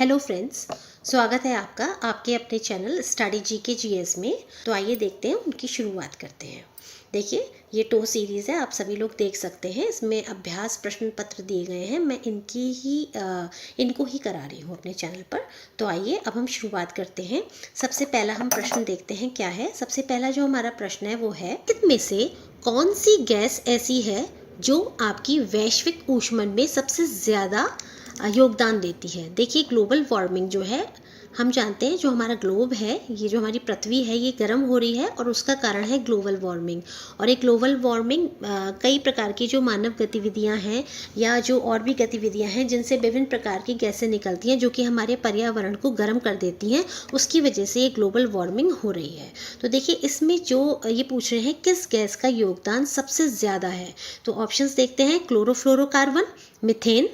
Hello friends, स्वागत है आपका आपके अपने चैनल स्टडी जीके जीएस में। तो आइए देखते हैं, उनकी शुरुआत करते हैं। देखिए, ये टो सीरीज़ है, आप सभी लोग देख सकते हैं। इसमें अभ्यास प्रश्न पत्र दिए गए हैं। मैं इनको ही करा रही हूँ अपने चैनल पर। तो आइए अब हम शुरुआत करते हैं। सबसे पहला हम प्रश्न देखते हैं क्या है। सबसे पहला जो हमारा प्रश्न है वो है, इनमें से कौन सी गैस ऐसी है जो आपकी वैश्विक ऊष्मन में सबसे ज़्यादा योगदान देती है। देखिए, ग्लोबल वार्मिंग जो है, हम जानते हैं जो हमारा ग्लोब है, ये जो हमारी पृथ्वी है, ये गर्म हो रही है और उसका कारण है ग्लोबल वार्मिंग। और एक ग्लोबल वार्मिंग कई प्रकार की जो मानव गतिविधियां हैं या जो और भी गतिविधियां हैं जिनसे विभिन्न प्रकार की गैसें निकलती हैं जो कि हमारे पर्यावरण को गर्म कर देती हैं, उसकी वजह से ये ग्लोबल वार्मिंग हो रही है। तो देखिए, इसमें जो ये पूछ रहे हैं किस गैस का योगदान सबसे ज़्यादा है, तो ऑप्शंस देखते हैं। क्लोरोफ्लोरोकार्बन, मीथेन,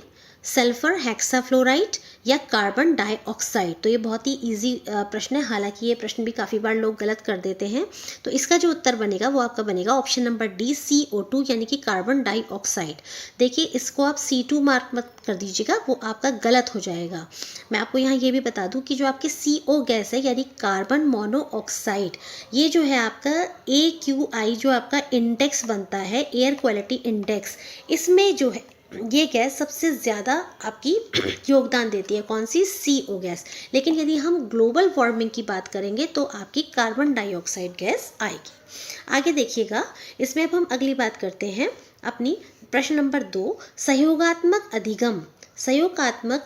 सल्फर हेक्साफ्लोराइड या कार्बन डाइऑक्साइड। तो ये बहुत ही इजी प्रश्न है, हालांकि ये प्रश्न भी काफ़ी बार लोग गलत कर देते हैं। तो इसका जो उत्तर बनेगा वो आपका बनेगा ऑप्शन नंबर डी, CO2 यानी कि कार्बन डाइऑक्साइड। देखिए, इसको आप C2 मार्क मत कर दीजिएगा, वो आपका गलत हो जाएगा। मैं आपको यहाँ ये भी बता दूँ कि जो आपकी CO गैस है यानी कार्बन मोनोऑक्साइड, ये जो है आपका AQI जो आपका इंडेक्स बनता है, एयर क्वालिटी इंडेक्स, इसमें जो है ये गैस सबसे ज़्यादा आपकी योगदान देती है। कौन सी? CO gas. लेकिन यदि हम ग्लोबल वार्मिंग की बात करेंगे तो आपकी कार्बन डाइऑक्साइड गैस आएगी। आगे देखिएगा, इसमें अब हम अगली बात करते हैं अपनी प्रश्न नंबर 2, सहयोगात्मक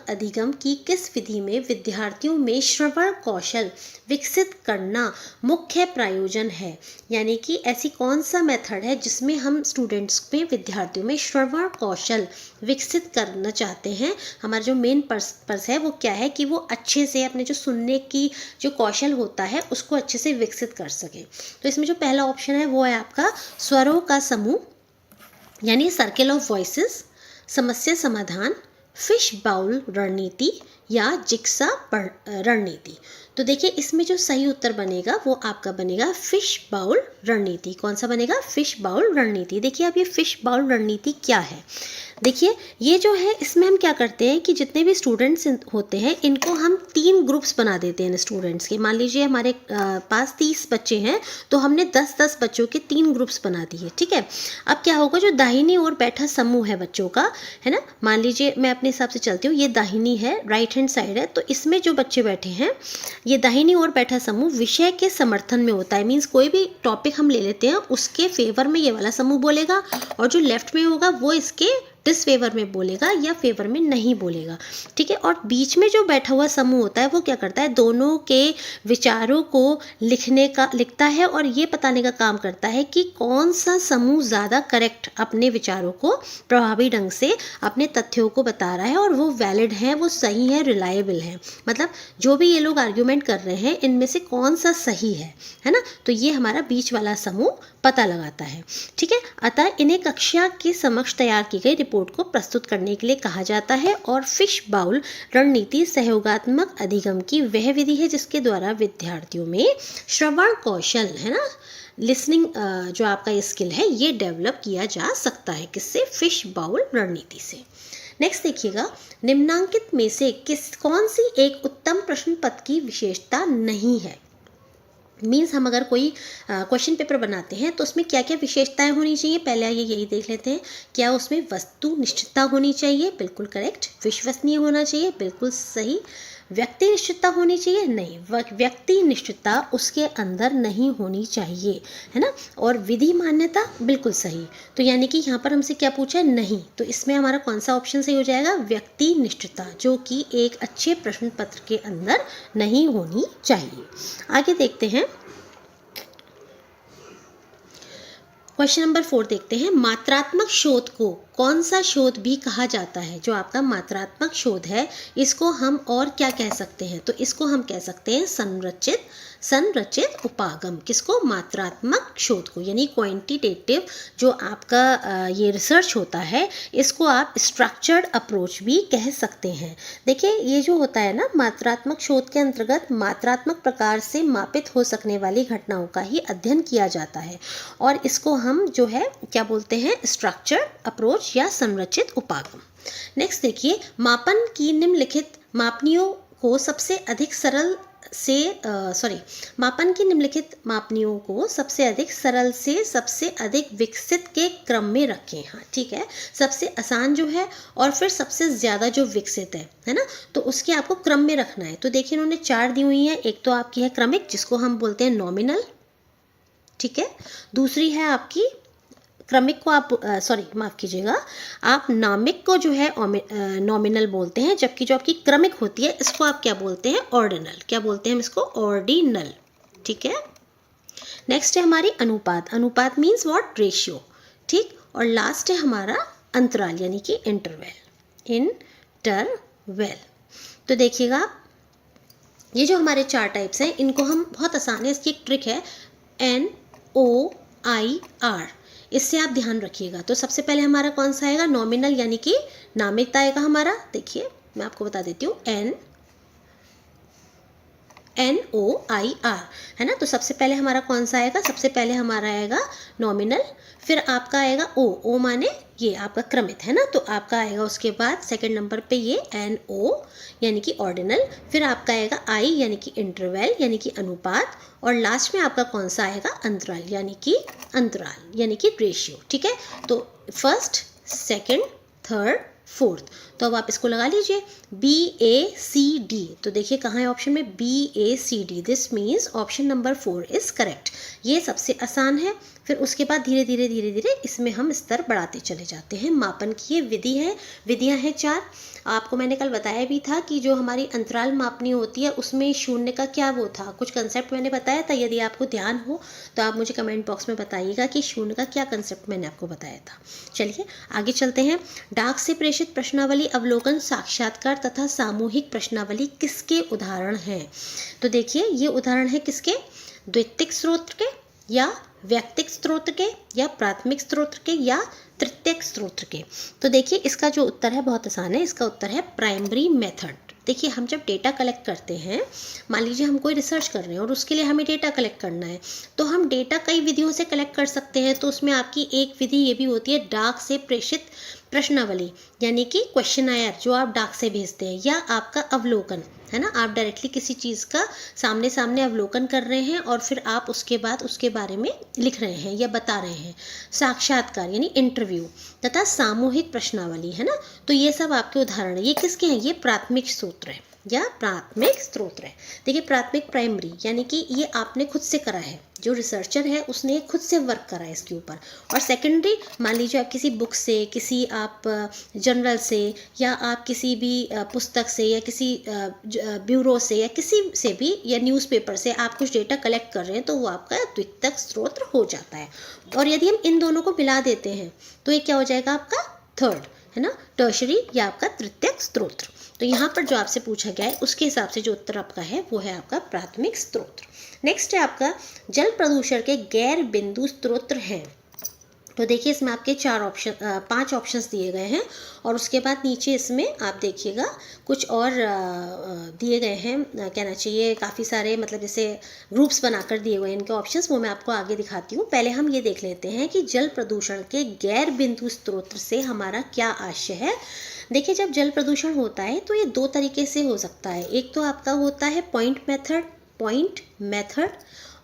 अधिगम की किस विधि में विद्यार्थियों में श्रवण कौशल विकसित करना मुख्य प्रयोजन है। यानी कि ऐसी कौन सा मेथड है जिसमें हम स्टूडेंट्स में, विद्यार्थियों में श्रवण कौशल विकसित करना चाहते हैं। हमारा जो मेन पर्पस है वो क्या है कि वो अच्छे से अपने जो सुनने की जो कौशल होता है उसको अच्छे से विकसित कर सके। तो इसमें जो पहला ऑप्शन है वो है आपका स्वरों का समूह यानी सर्किल ऑफ वॉइसेस, समस्या समाधान, फिश बाउल रणनीति या जिक्सा रणनीति। तो देखिए, इसमें जो सही उत्तर बनेगा वो आपका बनेगा फिश बाउल रणनीति। कौन सा बनेगा? फिश बाउल रणनीति। देखिए, अब ये फिश बाउल रणनीति क्या है। देखिए, ये जो है इसमें हम क्या करते हैं कि जितने भी स्टूडेंट्स होते हैं इनको हम 3 ग्रुप्स बना देते हैं स्टूडेंट्स के। मान लीजिए हमारे पास 30 बच्चे हैं तो हमने 10-10 बच्चों के 3 ग्रुप्स बना दिए। ठीक है, अब क्या होगा, जो दाहिनी ओर बैठा समूह है बच्चों का, है ना, मान लीजिए मैं अपने हिसाब से चलती हूँ, ये दाहिनी है, राइट हैंड साइड है, तो इसमें जो बच्चे बैठे हैं, ये दाहिनी ओर बैठा समूह विषय के समर्थन में होता है। मीन्स कोई भी टॉपिक हम ले लेते हैं उसके फेवर में ये वाला समूह बोलेगा, और जो लेफ्ट में होगा वो इसके डिसफेवर में बोलेगा या फेवर में नहीं बोलेगा। ठीक है, और बीच में जो बैठा हुआ समूह होता है वो क्या करता है, दोनों के विचारों को लिखता है और ये बताने का काम करता है कि कौन सा समूह ज़्यादा करेक्ट अपने विचारों को प्रभावी ढंग से, अपने तथ्यों को बता रहा है और वो वैलिड है, वो सही है, रिलायबल है। मतलब जो भी ये लोग आर्ग्यूमेंट कर रहे हैं इनमें से कौन सा सही है ना। तो ये हमारा बीच वाला समूह पता लगाता है। ठीक है, अतः इन्हें कक्षा के समक्ष तैयार की गई रिपोर्ट को प्रस्तुत करने के लिए कहा जाता है। और फिश बाउल रणनीति सहयोगात्मक अधिगम की वह विधि है जिसके द्वारा विद्यार्थियों में श्रवण कौशल, है ना, लिसनिंग जो आपका स्किल है, ये डेवलप किया जा सकता है। किससे? फिश बाउल रणनीति से। नेक्स्ट देखिएगा, निम्नांकित में से कौन सी एक उत्तम प्रश्न पत्र की विशेषता नहीं है। मीन्स हम अगर कोई क्वेश्चन पेपर बनाते हैं तो उसमें क्या क्या विशेषताएं होनी चाहिए, पहले आइए यही देख लेते हैं। क्या उसमें वस्तु निश्चितता होनी चाहिए? बिल्कुल करेक्ट। विश्वसनीय होना चाहिए? बिल्कुल सही। व्यक्ति निश्चितता होनी चाहिए? नहीं, व्यक्ति निश्चितता उसके अंदर नहीं होनी चाहिए, है ना। और विधि मान्यता? बिल्कुल सही। तो यानी कि यहाँ पर हमसे क्या पूछा है? नहीं। तो इसमें हमारा कौन सा ऑप्शन सही हो जाएगा? व्यक्ति निष्ठता, जो कि एक अच्छे प्रश्न पत्र के अंदर नहीं होनी चाहिए। आगे देखते हैं, क्वेश्चन नंबर 4 देखते हैं। मात्रात्मक शोध को कौन सा शोध भी कहा जाता है? जो आपका मात्रात्मक शोध है इसको हम और क्या कह सकते हैं? तो इसको हम कह सकते हैं संरचित उपागम। किसको? मात्रात्मक शोध को, यानी क्वांटिटेटिव जो आपका ये रिसर्च होता है, इसको आप स्ट्रक्चर्ड अप्रोच भी कह सकते हैं। देखिए, ये जो होता है ना, मात्रात्मक शोध के अंतर्गत मात्रात्मक प्रकार से मापित हो सकने वाली घटनाओं का ही अध्ययन किया जाता है और इसको हम जो है क्या बोलते हैं? स्ट्रक्चर्ड अप्रोच या संरचित उपागम। नेक्स्ट देखिए, मापन की निम्नलिखित मापनियों को सबसे अधिक सरल से मापन की निम्नलिखित मापनियों को सबसे अधिक सरल से सबसे अधिक विकसित के क्रम में रखें। हाँ ठीक है, सबसे आसान जो है और फिर सबसे ज़्यादा जो विकसित है ना, तो उसके आपको क्रम में रखना है। तो देखिए इन्होंने 4 दी हुई हैं। एक तो आपकी है क्रमिक, जिसको हम बोलते हैं नॉमिनल, ठीक है। दूसरी है आपकी क्रमिक को आप माफ़ कीजिएगा, आप नामिक को जो है नॉमिनल बोलते हैं, जबकि जो आपकी क्रमिक होती है इसको आप क्या बोलते हैं, ऑर्डिनल। क्या बोलते हैं हम इसको, ऑर्डिनल, ठीक है। नेक्स्ट है हमारी अनुपात। अनुपात मीन्स व्हाट, रेशियो, ठीक। और लास्ट है हमारा अंतराल यानी कि इंटरवल, इंटरवल। तो देखिएगा ये जो हमारे 4 टाइप्स हैं इनको हम बहुत आसान है, इसकी एक ट्रिक है, NOIR, इससे आप ध्यान रखिएगा। तो सबसे पहले हमारा कौन सा आएगा, नॉमिनल यानी कि नामिकता आएगा हमारा। देखिए मैं आपको बता देती हूँ, NOIR, है ना। तो सबसे पहले हमारा कौन सा आएगा, सबसे पहले हमारा आएगा नॉमिनल, फिर आपका आएगा O माने ये आपका क्रमित, है ना। तो आपका आएगा उसके बाद सेकंड नंबर पे ये NO यानी कि ऑर्डिनल, फिर आपका आएगा I यानी कि इंटरवल यानी कि अनुपात, और लास्ट में आपका कौन सा आएगा, अंतराल यानी कि रेशियो, ठीक है। तो फर्स्ट, सेकंड, थर्ड, फोर्थ। तो अब आप इसको लगा लीजिए, BACD। तो देखिए कहाँ है ऑप्शन में, BACD, this means option number 4 is correct. ये सबसे आसान है। फिर उसके बाद धीरे धीरे इसमें हम स्तर बढ़ाते चले जाते हैं। मापन की ये विधियाँ हैं 4। आपको मैंने कल बताया भी था कि जो हमारी अंतराल मापनी होती है उसमें शून्य का क्या वो था, कुछ कंसेप्ट मैंने बताया था। यदि आपको ध्यान हो तो आप मुझे कमेंट बॉक्स में बताइएगा कि शून्य का क्या कंसेप्ट मैंने आपको बताया था। चलिए आगे चलते हैं। डाक से प्रेषित प्रश्नावली, अवलोकन, साक्षात्कार तथा सामूहिक प्रश्नावली किसके उदाहरण हैं। तो देखिए ये उदाहरण है किसके, द्वितीयक स्रोत के या व्यक्तिक स्रोत के या प्राथमिक स्रोत के या तृतीयक स्रोत के। तो देखिए इसका जो उत्तर है बहुत आसान है, इसका उत्तर है प्राइमरी मेथड। देखिए हम जब डेटा कलेक्ट करते हैं, मान लीजिए हम कोई रिसर्च कर रहे हैं और उसके लिए हमें डेटा कलेक्ट करना है, तो हम डेटा कई विधियों से कलेक्ट कर सकते हैं। तो उसमें आपकी एक विधि ये भी होती है डाक से प्रेषित प्रश्नावली यानी कि क्वेश्चनायर, जो आप डाक से भेजते हैं, या आपका अवलोकन, है ना, आप डायरेक्टली किसी चीज़ का सामने सामने अवलोकन कर रहे हैं और फिर आप उसके बाद उसके बारे में लिख रहे हैं या बता रहे हैं। साक्षात्कार यानी इंटरव्यू, तथा सामूहिक प्रश्नावली, है ना। तो ये सब आपके उदाहरण है। ये किसके हैं, ये प्राथमिक स्रोत है या प्राथमिक स्रोत है। देखिए प्राथमिक, प्राइमरी यानी कि ये आपने खुद से करा है, जो रिसर्चर है उसने खुद से वर्क करा है इसके ऊपर। और सेकेंडरी, मान लीजिए आप किसी बुक से, किसी आप जर्नल से, या आप किसी भी पुस्तक से, या किसी ब्यूरो से, या किसी से भी, या न्यूज़पेपर से आप कुछ डेटा कलेक्ट कर रहे हैं, तो वो आपका द्वितीयक स्रोत हो जाता है। और यदि हम इन दोनों को मिला देते हैं तो ये क्या हो जाएगा, आपका थर्ड, है ना, टर्शरी या आपका तृतीयक स्रोत। तो यहाँ पर जो आपसे पूछा गया है उसके हिसाब से जो उत्तर आपका है वो है आपका प्राथमिक स्रोत। नेक्स्ट है आपका जल प्रदूषण के गैर बिंदु स्रोत हैं। तो देखिए इसमें आपके 5 ऑप्शंस दिए गए हैं, और उसके बाद नीचे इसमें आप देखिएगा कुछ और दिए गए हैं, कहना चाहिए काफ़ी सारे, मतलब जैसे ग्रुप्स बनाकर दिए हुए हैं इनके ऑप्शंस, वो मैं आपको आगे दिखाती हूँ। पहले हम ये देख लेते हैं कि जल प्रदूषण के गैर बिंदु स्रोत से हमारा क्या आशय है। देखिए जब जल प्रदूषण होता है तो ये 2 तरीके से हो सकता है। एक तो आपका होता है पॉइंट मेथड,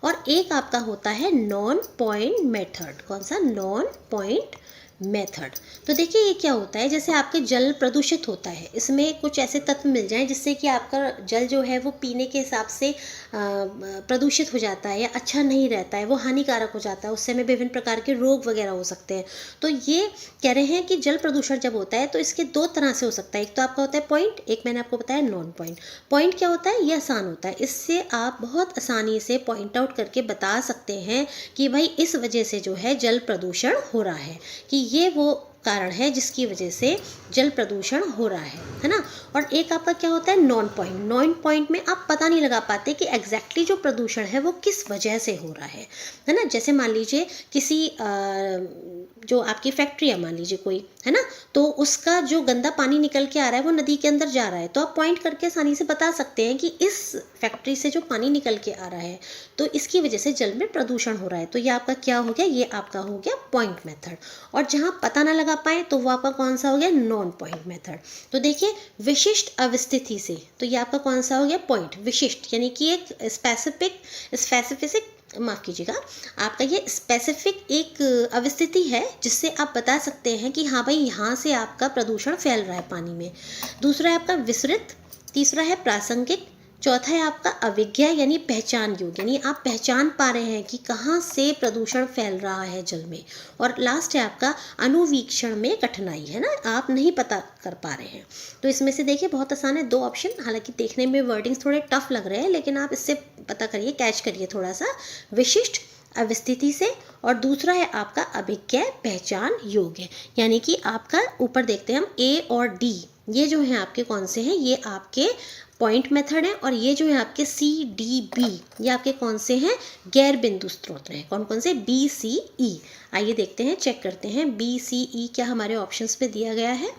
और एक आपका होता है नॉन पॉइंट मेथड। कौन सा, नॉन पॉइंट मेथड। तो देखिए ये क्या होता है, जैसे आपके जल प्रदूषित होता है, इसमें कुछ ऐसे तत्व मिल जाएं जिससे कि आपका जल जो है वो पीने के हिसाब से प्रदूषित हो जाता है या अच्छा नहीं रहता है, वो हानिकारक हो जाता है, उससे हमें विभिन्न प्रकार के रोग वगैरह हो सकते हैं। तो ये कह रहे हैं कि जल प्रदूषण जब होता है तो इसके 2 तरह से हो सकता है। एक तो आपका होता है पॉइंट, एक मैंने आपको बताया नॉन पॉइंट। पॉइंट क्या होता है, ये आसान होता है, इससे आप बहुत आसानी से पॉइंट आउट करके बता सकते हैं कि भाई इस वजह से जो है जल प्रदूषण हो रहा है, कि ये वो कारण है जिसकी वजह से जल प्रदूषण हो रहा है ना। और एक आपका क्या होता है नॉन पॉइंट में आप पता नहीं लगा पाते कि एग्जैक्टली जो प्रदूषण है वो किस वजह से हो रहा है ना। जैसे मान लीजिए किसी जो आपकी फैक्ट्री है, मान लीजिए कोई, है ना, तो उसका जो गंदा पानी निकल के आ रहा है वो नदी के अंदर जा रहा है, तो आप पॉइंट करके आसानी से बता सकते हैं कि इस फैक्ट्री से जो पानी निकल के आ रहा है तो इसकी वजह से जल में प्रदूषण हो रहा है। तो ये आपका क्या हो गया, ये आपका हो गया पॉइंट मेथड। और जहाँ पता ना लगा पाए तो वो आपका कौन सा हो गया, नॉन पॉइंट मेथड। तो देखिए विशिष्ट अवस्थिति से, तो ये आपका कौन सा हो गया, पॉइंट। विशिष्ट यानी कि एक स्पेसिफिक माफ़ कीजिएगा, आपका ये स्पेसिफिक एक अवस्थिति है जिससे आप बता सकते हैं कि हाँ भाई यहाँ से आपका प्रदूषण फैल रहा है पानी में। दूसरा है आपका विसरित, तीसरा है प्रासंगिक, चौथा है आपका अविज्ञा यानी पहचान योग्य, यानी आप पहचान पा रहे हैं कि कहाँ से प्रदूषण फैल रहा है जल में। और लास्ट है आपका अनुवीक्षण में कठिनाई, है ना, आप नहीं पता कर पा रहे हैं। तो इसमें से देखिए बहुत आसान है, 2 ऑप्शन, हालांकि देखने में वर्डिंग्स थोड़े टफ लग रहे हैं लेकिन आप इससे पता करिए, कैच करिए थोड़ा सा, विशिष्ट अवस्थिति से, और दूसरा है आपका अभिज्ञ पहचान योग्य। यानी कि आपका ऊपर देखते हैं हम ए और डी, ये जो हैं आपके कौन से हैं, ये आपके पॉइंट मेथड है, और ये जो है आपके सी डी बी, ये आपके कौन से हैं, गैर बिंदु स्रोत हैं। कौन कौन से, बी सी ई। आइए देखते हैं, चेक करते हैं बी सी ई क्या हमारे ऑप्शंस पे दिया गया है।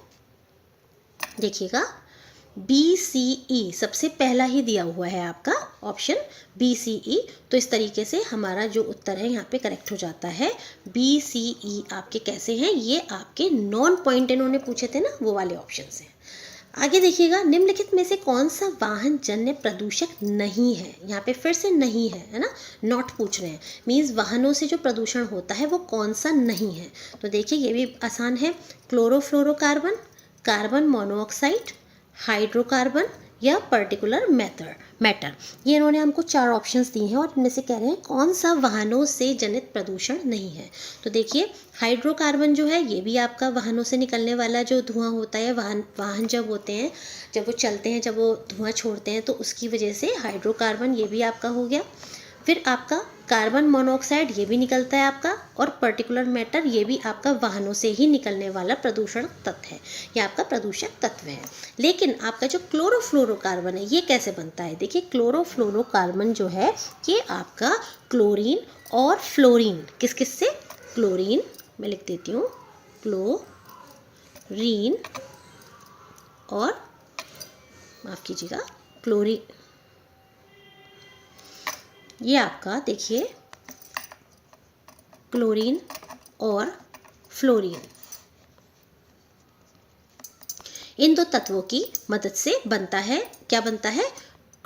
देखिएगा बी सी ई सबसे पहला ही दिया हुआ है आपका ऑप्शन बी सी ई। तो इस तरीके से हमारा जो उत्तर है यहाँ पे करेक्ट हो जाता है। बी सी ई आपके कैसे हैं, ये आपके नॉन पॉइंट इन्होंने पूछे थे ना, वो वाले ऑप्शन हैं। आगे देखिएगा, निम्नलिखित में से कौन सा वाहन जन्य प्रदूषक नहीं है। यहाँ पे फिर से नहीं है ना, नॉट पूछ रहे हैं, मीन्स वाहनों से जो प्रदूषण होता है वो कौन सा नहीं है। तो देखिए ये भी आसान है, क्लोरोफ्लोरोकार्बन, कार्बन मोनोऑक्साइड, हाइड्रोकार्बन या पर्टिकुलर मैटर। ये इन्होंने हमको 4 ऑप्शंस दिए हैं और इनमें से कह रहे हैं कौन सा वाहनों से जनित प्रदूषण नहीं है। तो देखिए हाइड्रोकार्बन जो है ये भी आपका वाहनों से निकलने वाला जो धुआं होता है, वाहन जब होते हैं, जब वो चलते हैं, जब वो धुआं छोड़ते हैं तो उसकी वजह से हाइड्रोकार्बन ये भी आपका हो गया। फिर आपका कार्बन मोनोऑक्साइड ये भी निकलता है आपका, और पर्टिकुलर मैटर ये भी आपका वाहनों से ही निकलने वाला प्रदूषण तत्व है, ये आपका प्रदूषक तत्व है। लेकिन आपका जो क्लोरोफ्लोरोकार्बन है ये कैसे बनता है, देखिए क्लोरोफ्लोरोकार्बन जो है ये आपका क्लोरीन और फ्लोरीन, किस किस से, क्लोरीन, मैं लिख देती हूँ, क्लोरीन और माफ़ कीजिएगा क्लोरीन, ये आपका देखिए क्लोरीन और फ्लोरीन, इन 2 तत्वों की मदद से बनता है, क्या बनता है,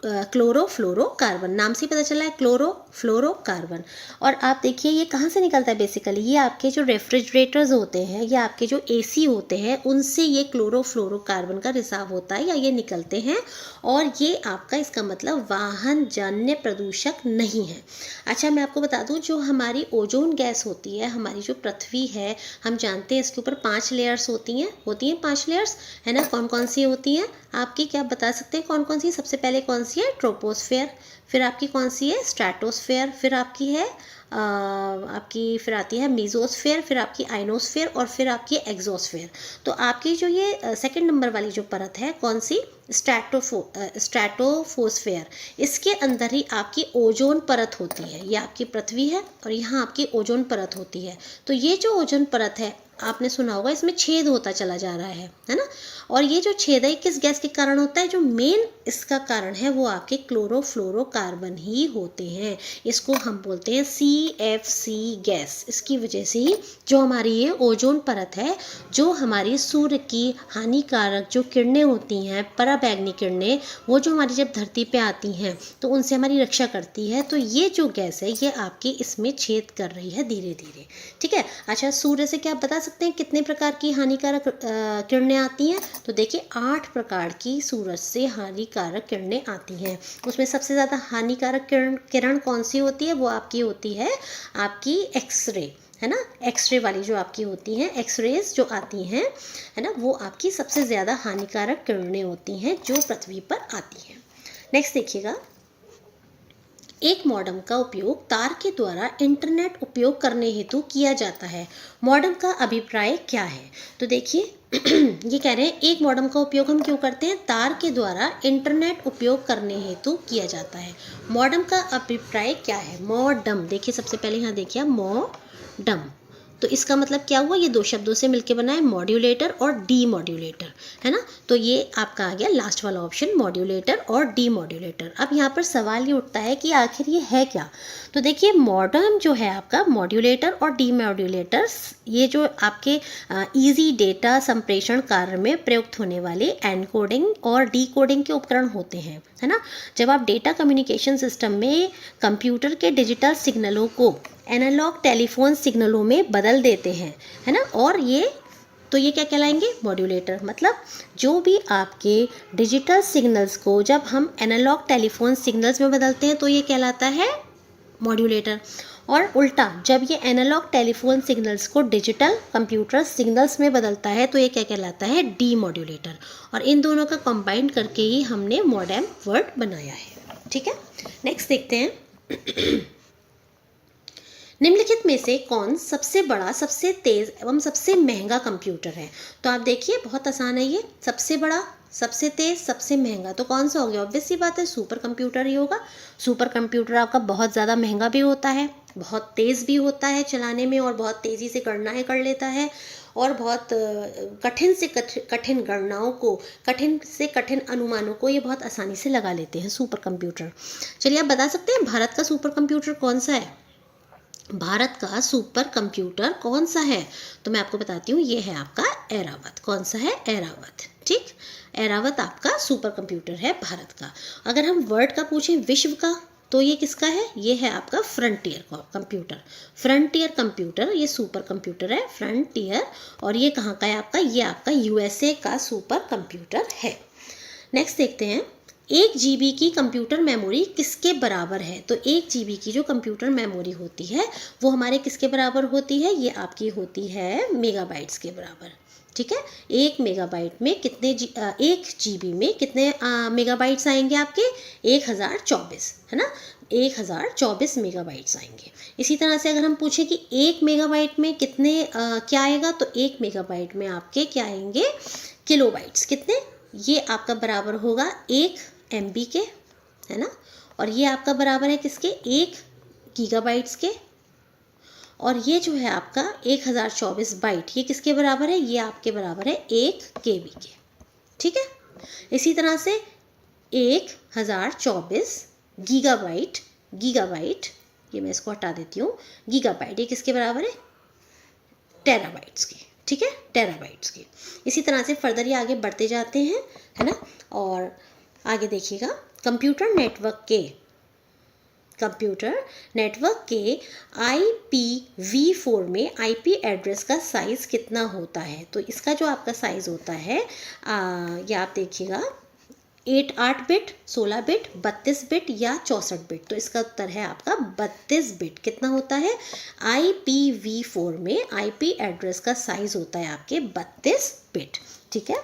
क्लोरोफ्लोरोकार्बन। नाम से पता चला है क्लोरोफ्लोरोकार्बन। और आप देखिए ये कहाँ से निकलता है, बेसिकली ये आपके जो रेफ्रिजरेटर्स होते हैं या आपके जो एसी होते हैं उनसे ये क्लोरोफ्लोरोकार्बन का रिसाव होता है या ये निकलते हैं, और ये आपका इसका मतलब वाहन जन्य प्रदूषक नहीं है। अच्छा मैं आपको बता दूं, जो हमारी ओजोन गैस होती है, हमारी जो पृथ्वी है, हम जानते हैं इसके ऊपर 5 लेयर्स होती हैं 5 लेयर्स, है ना। कौन कौन सी होती हैं आपकी, क्या बता सकते हैं कौन कौन सी, सबसे पहले कौन सी है, ट्रोपोस्फेयर, फिर आपकी कौन सी है, स्ट्रेटोस्फेयर, फिर आपकी है आपकी फिर आती है मीजोस्फेयर, फिर आपकी आइनोस्फेयर, और फिर आपकी एग्जोस्फेयर। तो आपकी जो ये सेकंड नंबर वाली जो परत है कौन सी, स्ट्रेटोफोस्फेयर, इसके अंदर ही आपकी ओजोन परत होती है। ये आपकी पृथ्वी है और यहाँ आपकी ओजोन परत होती है। तो ये जो ओजोन परत है आपने सुना होगा इसमें छेद होता चला जा रहा है ना। और ये जो छेद है किस गैस के कारण होता है, जो मेन इसका कारण है वो आपके क्लोरोफ्लोरोकार्बन ही होते हैं। इसको हम बोलते हैं CFC गैस। इसकी वजह से ही जो हमारी ये ओजोन परत है, जो हमारी सूर्य की हानिकारक जो किरणें होती हैं, पराबैंगनी किरणें, वो जो हमारी जब धरती पे आती हैं तो उनसे हमारी रक्षा करती है। तो ये जो गैस है ये आपकी इसमें छेद कर रही है धीरे धीरे, ठीक है। अच्छा सूर्य से क्या आप बता सकते हैं कितने प्रकार की हानिकारक किरणें आती हैं, तो देखिए 8 प्रकार की सूरज से हानिकारक किरणें आती हैं। उसमें सबसे ज़्यादा हानिकारक किरण कौन सी होती है, वो आपकी होती है आपकी एक्सरे, है ना। एक्सरे वाली जो आपकी होती हैं, एक्सरेज जो आती हैं, है ना, वो आपकी सबसे ज़्यादा हानिकारक किरणें होती हैं जो पृथ्वी पर आती हैं। नेक्स्ट देखिएगा, एक मॉडेम का उपयोग तार के द्वारा इंटरनेट उपयोग करने हेतु किया जाता है। मॉडेम का अभिप्राय क्या है, तो देखिए ये कह रहे हैं एक मॉडेम का उपयोग हम क्यों करते हैं, तार के द्वारा इंटरनेट उपयोग करने हेतु किया जाता है। मॉडेम का अभिप्राय क्या है, मॉडम, देखिए सबसे पहले यहाँ देखिए मॉडम, तो तो इसका मतलब क्या हुआ, ये दो शब्दों से मिलकर बना है मॉड्यूलेटर और डीमॉड्यूलेटर, है ना। तो ये आपका आ गया लास्ट वाला ऑप्शन, मॉड्यूलेटर और डीमॉड्यूलेटर। अब यहाँ पर सवाल ये उठता है कि आखिर ये है क्या। तो देखिए मॉडर्न जो है आपका मॉड्यूलेटर और डीमॉड्यूलेटर, ये जो आपके इजी डेटा संप्रेषण कार्य में प्रयुक्त होने वाले एनकोडिंग और डीकोडिंग के उपकरण होते हैं, है ना। जब आप डेटा कम्युनिकेशन सिस्टम में कंप्यूटर के डिजिटल सिग्नलों को एनालॉग टेलीफोन सिग्नलों में बदल देते हैं, है ना, और ये क्या कहलाएंगे, मॉड्यूलेटर। मतलब जो भी आपके डिजिटल सिग्नल्स को जब हम एनालॉग टेलीफोन सिग्नल्स में बदलते हैं तो ये कहलाता है मॉड्यूलेटर। और उल्टा जब ये एनालॉग टेलीफोन सिग्नल्स को डिजिटल कंप्यूटर सिग्नल्स में बदलता है तो ये क्या कहलाता है, डीमॉड्यूलेटर। और इन दोनों का कंबाइन करके ही हमने मॉडर्न वर्ड बनाया है, ठीक है। नेक्स्ट देखते हैं निम्नलिखित में से कौन सबसे बड़ा, सबसे तेज एवं सबसे महंगा कंप्यूटर है। तो आप देखिए बहुत आसान है ये, सबसे बड़ा, सबसे तेज, सबसे महंगा, तो कौन सा हो गया, ऑब्वियस सी बात है सुपर कंप्यूटर ही होगा। सुपर कंप्यूटर आपका बहुत ज़्यादा महंगा भी होता है, बहुत तेज़ भी होता है चलाने में, और बहुत तेज़ी से गणनाएं कर लेता है, और बहुत कठिन से कठिन गणनाओं को, कठिन से कठिन अनुमानों को ये बहुत आसानी से लगा लेते हैं सुपर कंप्यूटर। चलिए आप बता सकते हैं भारत का सुपर कंप्यूटर कौन सा है। भारत का सुपर कंप्यूटर कौन सा है, तो मैं आपको बताती हूँ, ये है आपका ऐरावत। कौन सा है, ऐरावत, ठीक। ऐरावत आपका सुपर कंप्यूटर है भारत का। अगर हम वर्ल्ड का पूछें, विश्व का, तो ये किसका है, ये है आपका फ्रंटियर कंप्यूटर। फ्रंटियर कंप्यूटर ये सुपर कंप्यूटर है, फ्रंटियर। और ये कहाँ का है आपका, ये आपका यूएसए का सुपर कंप्यूटर है। नेक्स्ट देखते हैं 1 GB की कंप्यूटर मेमोरी किसके बराबर है। तो 1 GB की जो कंप्यूटर मेमोरी होती है वो हमारे किसके बराबर होती है, ये आपकी होती है मेगाबाइट्स के बराबर, ठीक है। 1 मेगाबाइट में कितने 1 GB में कितने मेगाबाइट्स आएंगे आपके, 1024, है ना, 1024 मेगाबाइट्स आएंगे। इसी तरह से अगर हम पूछें कि 1 मेगाबाइट में कितने क्या आएगा, तो 1 मेगाबाइट में आपके क्या आएंगे, किलोबाइट्स। कितने, ये आपका बराबर होगा 1 MB के, है ना, और ये आपका बराबर है किसके, 1 गीगाबाइट्स के। और ये जो है आपका 1024 बाइट, ये किसके बराबर है, ये आपके बराबर है 1 KB के, ठीक है। इसी तरह से 1024 गीगाबाइट, ये मैं इसको हटा देती हूँ, गीगाबाइट ये किसके बराबर है, टेराबाइट्स की, ठीक है, टेराबाइट्स की। इसी तरह से फर्दर ये आगे बढ़ते जाते हैं, है ना। और आगे देखिएगा कंप्यूटर नेटवर्क के IPv4 में IP एड्रेस का साइज़ कितना होता है। तो इसका जो आपका साइज़ होता है ये आप देखिएगा 8 बिट, 16 बिट, 32 बिट या 64 बिट। तो इसका उत्तर है आपका 32 बिट। कितना होता है, IPv4 में IP एड्रेस का साइज़ होता है आपके 32 बिट, ठीक है।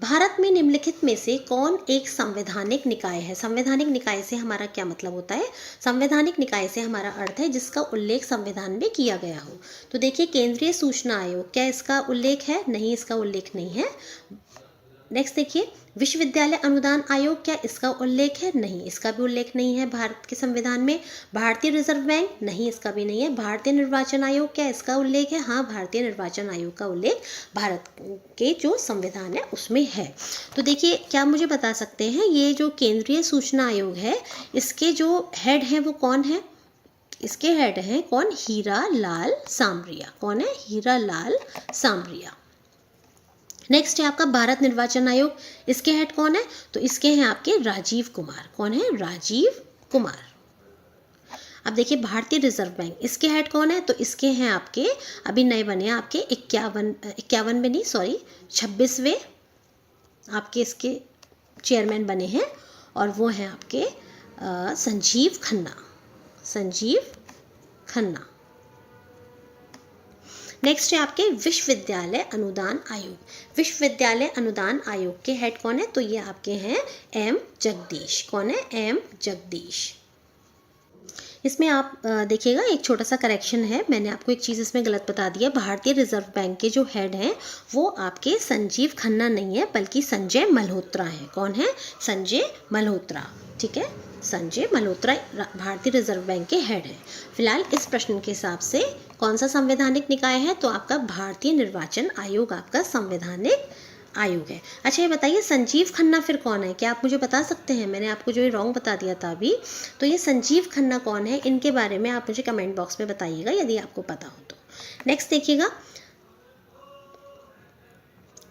भारत में निम्नलिखित में से कौन एक संवैधानिक निकाय है। संवैधानिक निकाय से हमारा क्या मतलब होता है, संवैधानिक निकाय से हमारा अर्थ है जिसका उल्लेख संविधान में किया गया हो। तो देखिए केंद्रीय सूचना आयोग, क्या इसका उल्लेख है, नहीं, इसका उल्लेख नहीं है। नेक्स्ट देखिए विश्वविद्यालय अनुदान आयोग, क्या इसका उल्लेख है, नहीं, इसका भी उल्लेख नहीं है भारत के संविधान में। भारतीय रिजर्व बैंक, नहीं, इसका भी नहीं है। भारतीय निर्वाचन आयोग, क्या इसका उल्लेख है, हाँ, भारतीय निर्वाचन आयोग का उल्लेख भारत के जो संविधान है उसमें है। तो देखिए क्या मुझे बता सकते हैं, ये जो केंद्रीय सूचना आयोग है इसके जो हेड हैं वो कौन है, इसके हेड हैं कौन, हीरा लाल सामरिया। कौन है, हीरा लाल सामरिया। नेक्स्ट है आपका भारत निर्वाचन आयोग, इसके हेड कौन है, तो इसके हैं आपके राजीव कुमार। कौन है, राजीव कुमार। अब देखिए भारतीय रिजर्व बैंक, इसके हेड कौन है, तो इसके हैं आपके अभी नए बने आपके 51 में नहीं, सॉरी 26वें आपके इसके चेयरमैन बने हैं, और वो हैं आपके संजीव खन्ना। नेक्स्ट है आपके विश्वविद्यालय अनुदान आयोग। विश्वविद्यालय अनुदान आयोग के हेड कौन है, तो ये आपके हैं M जगदीश। कौन है, M जगदीश। इसमें आप देखिएगा एक छोटा सा करेक्शन है, मैंने आपको एक चीज़ इसमें गलत बता दी है। भारतीय रिजर्व बैंक के जो हेड हैं वो आपके संजीव खन्ना नहीं है बल्कि संजय मल्होत्रा हैं। कौन है, संजय मल्होत्रा, ठीक है। संजय मल्होत्रा भारतीय रिजर्व बैंक के हेड है। फिलहाल इस प्रश्न के हिसाब से कौन सा संवैधानिक निकाय है, तो आपका भारतीय निर्वाचन आयोग आपका संवैधानिक आयोग है। अच्छा ये बताइए संजीव खन्ना फिर कौन है, क्या आप मुझे बता सकते हैं? मैंने आपको जो ये रॉन्ग बता दिया था अभी, तो ये संजीव खन्ना कौन है, इनके बारे में आप मुझे कमेंट बॉक्स में बताइएगा यदि आपको पता हो तो। नेक्स्ट देखिएगा,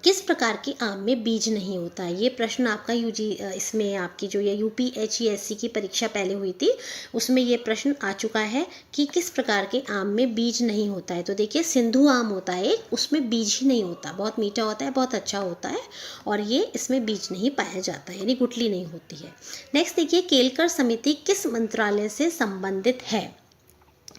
किस प्रकार के आम में बीज नहीं होता है? ये प्रश्न आपका इसमें आपकी जो ये UPHESC की परीक्षा पहले हुई थी उसमें ये प्रश्न आ चुका है कि किस प्रकार के आम में बीज नहीं होता है। तो देखिए सिंधु आम होता है, उसमें बीज ही नहीं होता, बहुत मीठा होता है, बहुत अच्छा होता है और ये इसमें बीज नहीं पाया जाता है, यानी गुठली नहीं होती है। नेक्स्ट देखिए, केलकर समिति किस मंत्रालय से संबंधित है?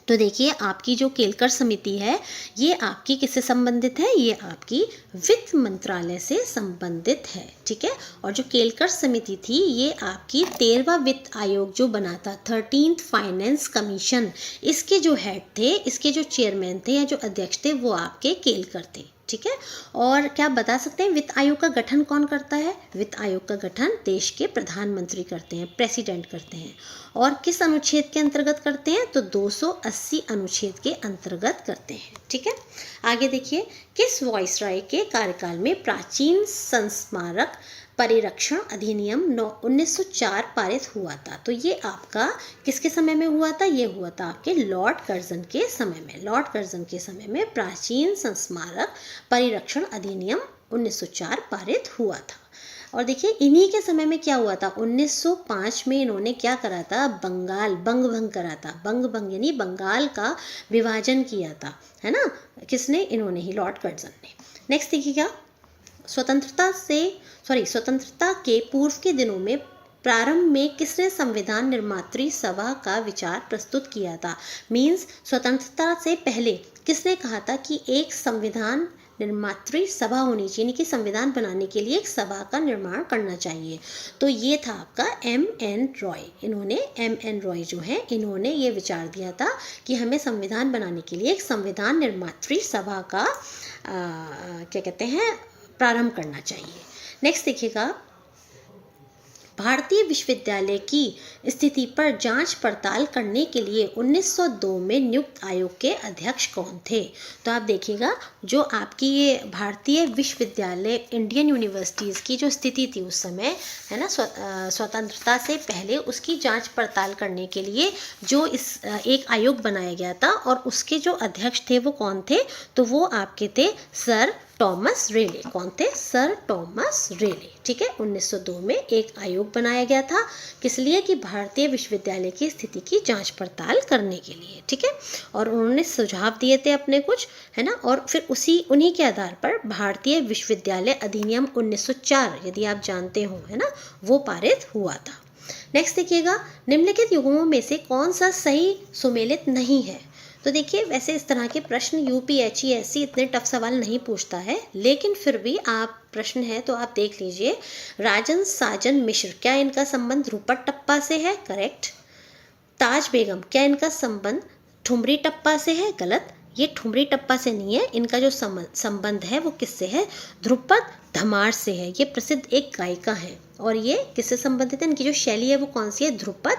तो देखिए आपकी जो केलकर समिति है ये आपकी किससे संबंधित है? ये आपकी वित्त मंत्रालय से संबंधित है, ठीक है। और जो केलकर समिति थी ये आपकी 13वां वित्त आयोग जो बना था, 13th फाइनेंस कमीशन, इसके जो हेड थे, इसके जो चेयरमैन थे या जो अध्यक्ष थे वो आपके केलकर थे, ठीक है। और क्या आप बता सकते हैं वित्त आयोग का गठन कौन करता है? वित्त आयोग का गठन देश के प्रधानमंत्री करते हैं, प्रेसिडेंट करते हैं। और किस अनुच्छेद के अंतर्गत करते हैं? तो 280 अनुच्छेद के अंतर्गत करते हैं, ठीक है। आगे देखिए, किस वाइसराय के कार्यकाल में प्राचीन संस्मारक परिरक्षण अधिनियम 1904 पारित हुआ था? तो ये आपका किसके समय में हुआ था? ये हुआ था आपके लॉर्ड कर्जन के समय में। लॉर्ड कर्जन के समय में प्राचीन संस्मारक परिरक्षण अधिनियम 1904 पारित हुआ था। और देखिए इन्हीं के समय में क्या हुआ था, 1905 में इन्होंने क्या करा था? बंग भंग करा था। बंग भंग यानी बंगाल का विभाजन किया था, है ना। किसने? इन्होंने ही, लॉर्ड कर्जन ने। नेक्स्ट देखिएगा, स्वतंत्रता के पूर्व के दिनों में प्रारंभ में किसने संविधान निर्मात्री सभा का विचार प्रस्तुत किया था? मीन्स स्वतंत्रता से पहले किसने कहा था कि एक संविधान निर्मात्री सभा होनी चाहिए, यानी कि संविधान बनाने के लिए एक सभा का निर्माण करना चाहिए? तो ये था आपका M.N. रॉय। इन्होंने M.N. रॉय जो है इन्होंने ये विचार दिया था कि हमें संविधान बनाने के लिए एक संविधान निर्मात्री सभा का क्या कहते हैं, प्रारंभ करना चाहिए। नेक्स्ट देखिएगा, भारतीय विश्वविद्यालय की स्थिति पर जांच पड़ताल करने के लिए 1902 में नियुक्त आयोग के अध्यक्ष कौन थे? तो आप देखिएगा जो आपकी ये भारतीय विश्वविद्यालय, इंडियन यूनिवर्सिटीज़ की जो स्थिति थी उस समय, है ना, स्वतंत्रता से पहले, उसकी जांच पड़ताल करने के लिए जो एक आयोग बनाया गया था और उसके जो अध्यक्ष थे वो कौन थे? तो वो आपके थे सर टॉमस रेले। कौन थे? सर टॉमस रेले, ठीक है। 1902 में एक आयोग बनाया गया था, किस लिए? कि भारतीय विश्वविद्यालय की स्थिति की जांच पड़ताल करने के लिए, ठीक है। और उन्होंने सुझाव दिए थे अपने कुछ, है ना। और फिर उन्हीं के आधार पर भारतीय विश्वविद्यालय अधिनियम 1904, यदि आप जानते हो, है ना, वो पारित हुआ था। नेक्स्ट देखिएगा, निम्नलिखित युग्मों में से कौन सा सही सुमेलित नहीं है? तो देखिए वैसे इस तरह के प्रश्न UPHESC इतने टफ सवाल नहीं पूछता है, लेकिन फिर भी आप प्रश्न है तो आप देख लीजिए। राजन साजन मिश्र, क्या इनका संबंध ध्रुपद टप्पा से है? करेक्ट। ताज बेगम, क्या इनका संबंध ठुमरी टप्पा से है? गलत। ये ठुमरी टप्पा से नहीं है, इनका जो संबंध है वो किससे है? ध्रुपद धमार से है। ये प्रसिद्ध एक गायिका है और ये किससे संबंधित है? इनकी जो शैली है वो कौन सी है? ध्रुपद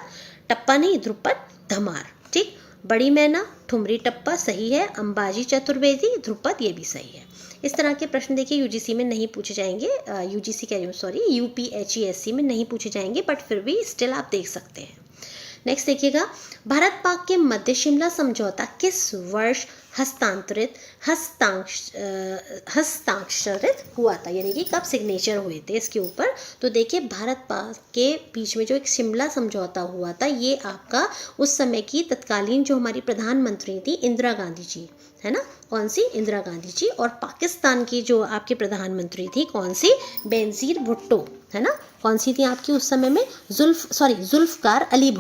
टप्पा नहीं, ध्रुपद धमार, ठीक। बड़ी मैना, ठुमरी टप्पा सही है। अंबाजी चतुर्वेदी, ध्रुपद, ये भी सही है। इस तरह के प्रश्न देखिए UGC में नहीं पूछे जाएंगे, UPHESC में नहीं पूछे जाएंगे, बट फिर भी स्टिल आप देख सकते हैं। नेक्स्ट देखिएगा, भारत पाक के मध्य शिमला समझौता किस वर्ष हस्ताक्षरित हुआ था, यानी कि कब सिग्नेचर हुए थे इसके ऊपर? तो देखिए भारत पाक के बीच में जो एक शिमला समझौता हुआ था, ये आपका उस समय की तत्कालीन जो हमारी प्रधानमंत्री थी इंदिरा गांधी जी, है ना। कौन सी? इंदिरा गांधी जी। और पाकिस्तान की जो आपकी प्रधानमंत्री थी कौन सी? बेनजीर भुट्टो, है ना। कौन सी थी आपकी उस समय में? जुल्फकार अली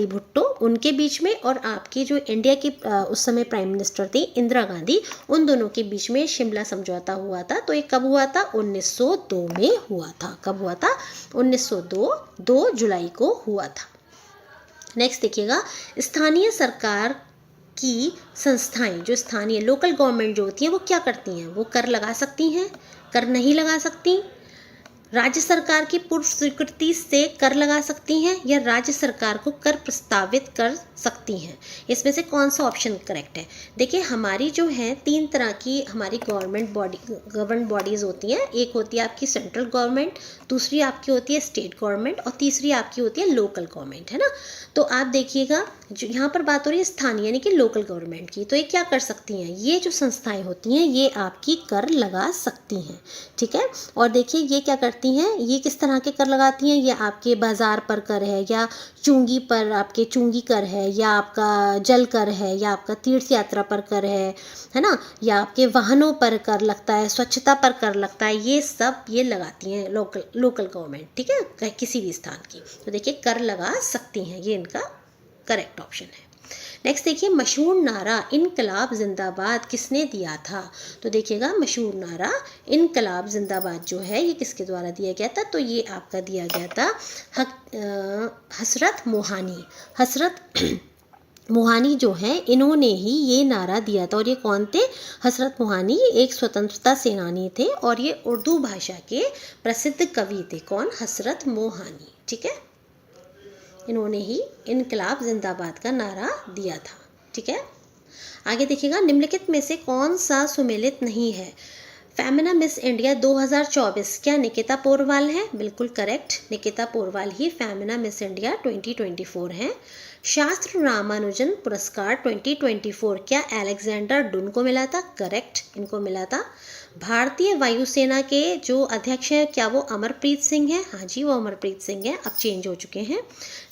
भुट्टो, उनके बीच में। और आपकी जो इंडिया की उस समय प्राइम मिनिस्टर थी इंदिरा गांधी, उन दोनों के बीच में शिमला समझौता हुआ था। तो ये कब हुआ था? 1902 में हुआ था। कब हुआ था? 1902, 2 जुलाई को हुआ था। नेक्स्ट देखिएगा, स्थानीय सरकार की संस्थाएं, जो स्थानीय लोकल गवर्नमेंट जो होती हैं वो क्या करती हैं? वो कर लगा सकती हैं, कर नहीं लगा सकती, राज्य सरकार की पूर्व स्वीकृति से कर लगा सकती हैं या राज्य सरकार को कर प्रस्तावित कर सकती हैं। इसमें से कौन सा ऑप्शन करेक्ट है? देखिए, हमारी जो है 3 तरह की हमारी गवर्नमेंट बॉडीज़ होती हैं। एक होती है आपकी सेंट्रल गवर्नमेंट, दूसरी आपकी होती है स्टेट गवर्नमेंट और तीसरी आपकी होती है लोकल गवर्नमेंट, है ना। तो आप देखिएगा, जो यहाँ पर बात हो रही है स्थानीय यानी कि लोकल गवर्नमेंट की, तो ये क्या कर सकती हैं? ये जो संस्थाएं होती हैं ये आपकी कर लगा सकती हैं, ठीक है। और देखिए ये क्या करती हैं, ये किस तरह के कर लगाती हैं? ये आपके बाजार पर कर है, या चूंगी पर आपके चूंगी कर है, या आपका जल कर है, या आपका तीर्थ यात्रा पर कर है ना, या आपके वाहनों पर कर लगता है, स्वच्छता पर कर लगता है। ये सब ये लगाती हैं लोकल गवर्नमेंट, ठीक है, किसी भी स्थान की। तो देखिए कर लगा सकती हैं, ये इनका करेक्ट ऑप्शन है। नेक्स्ट देखिए, मशहूर नारा इनकलाब जिंदाबाद किसने दिया था? तो देखिएगा, मशहूर नारा इनकलाब जिंदाबाद जो है ये किसके द्वारा दिया गया था? तो ये आपका दिया गया था हसरत मोहानी। हसरत मोहानी जो है इन्होंने ही ये नारा दिया था। और ये कौन थे? हसरत मोहानी एक स्वतंत्रता सेनानी थे और ये उर्दू भाषा के प्रसिद्ध कवि थे। कौन? हसरत मोहानी, ठीक है। इन्होंने ही इनकलाब जिंदाबाद का नारा दिया था, ठीक है। आगे देखिएगा, निम्नलिखित में से कौन सा सुमेलित नहीं है? फेमिना मिस इंडिया 2024 क्या निकिता पोरवाल है? बिल्कुल करेक्ट, निकिता पोरवाल ही फेमिना मिस इंडिया 2024 हैं। शास्त्र रामानुजन पुरस्कार 2024 क्या अलेक्जेंडर डुन को मिला था? करेक्ट, इनको मिला था। भारतीय वायुसेना के जो अध्यक्ष हैं क्या वो अमरप्रीत सिंह हैं? हाँ जी, वो अमरप्रीत सिंह हैं, अब चेंज हो चुके हैं।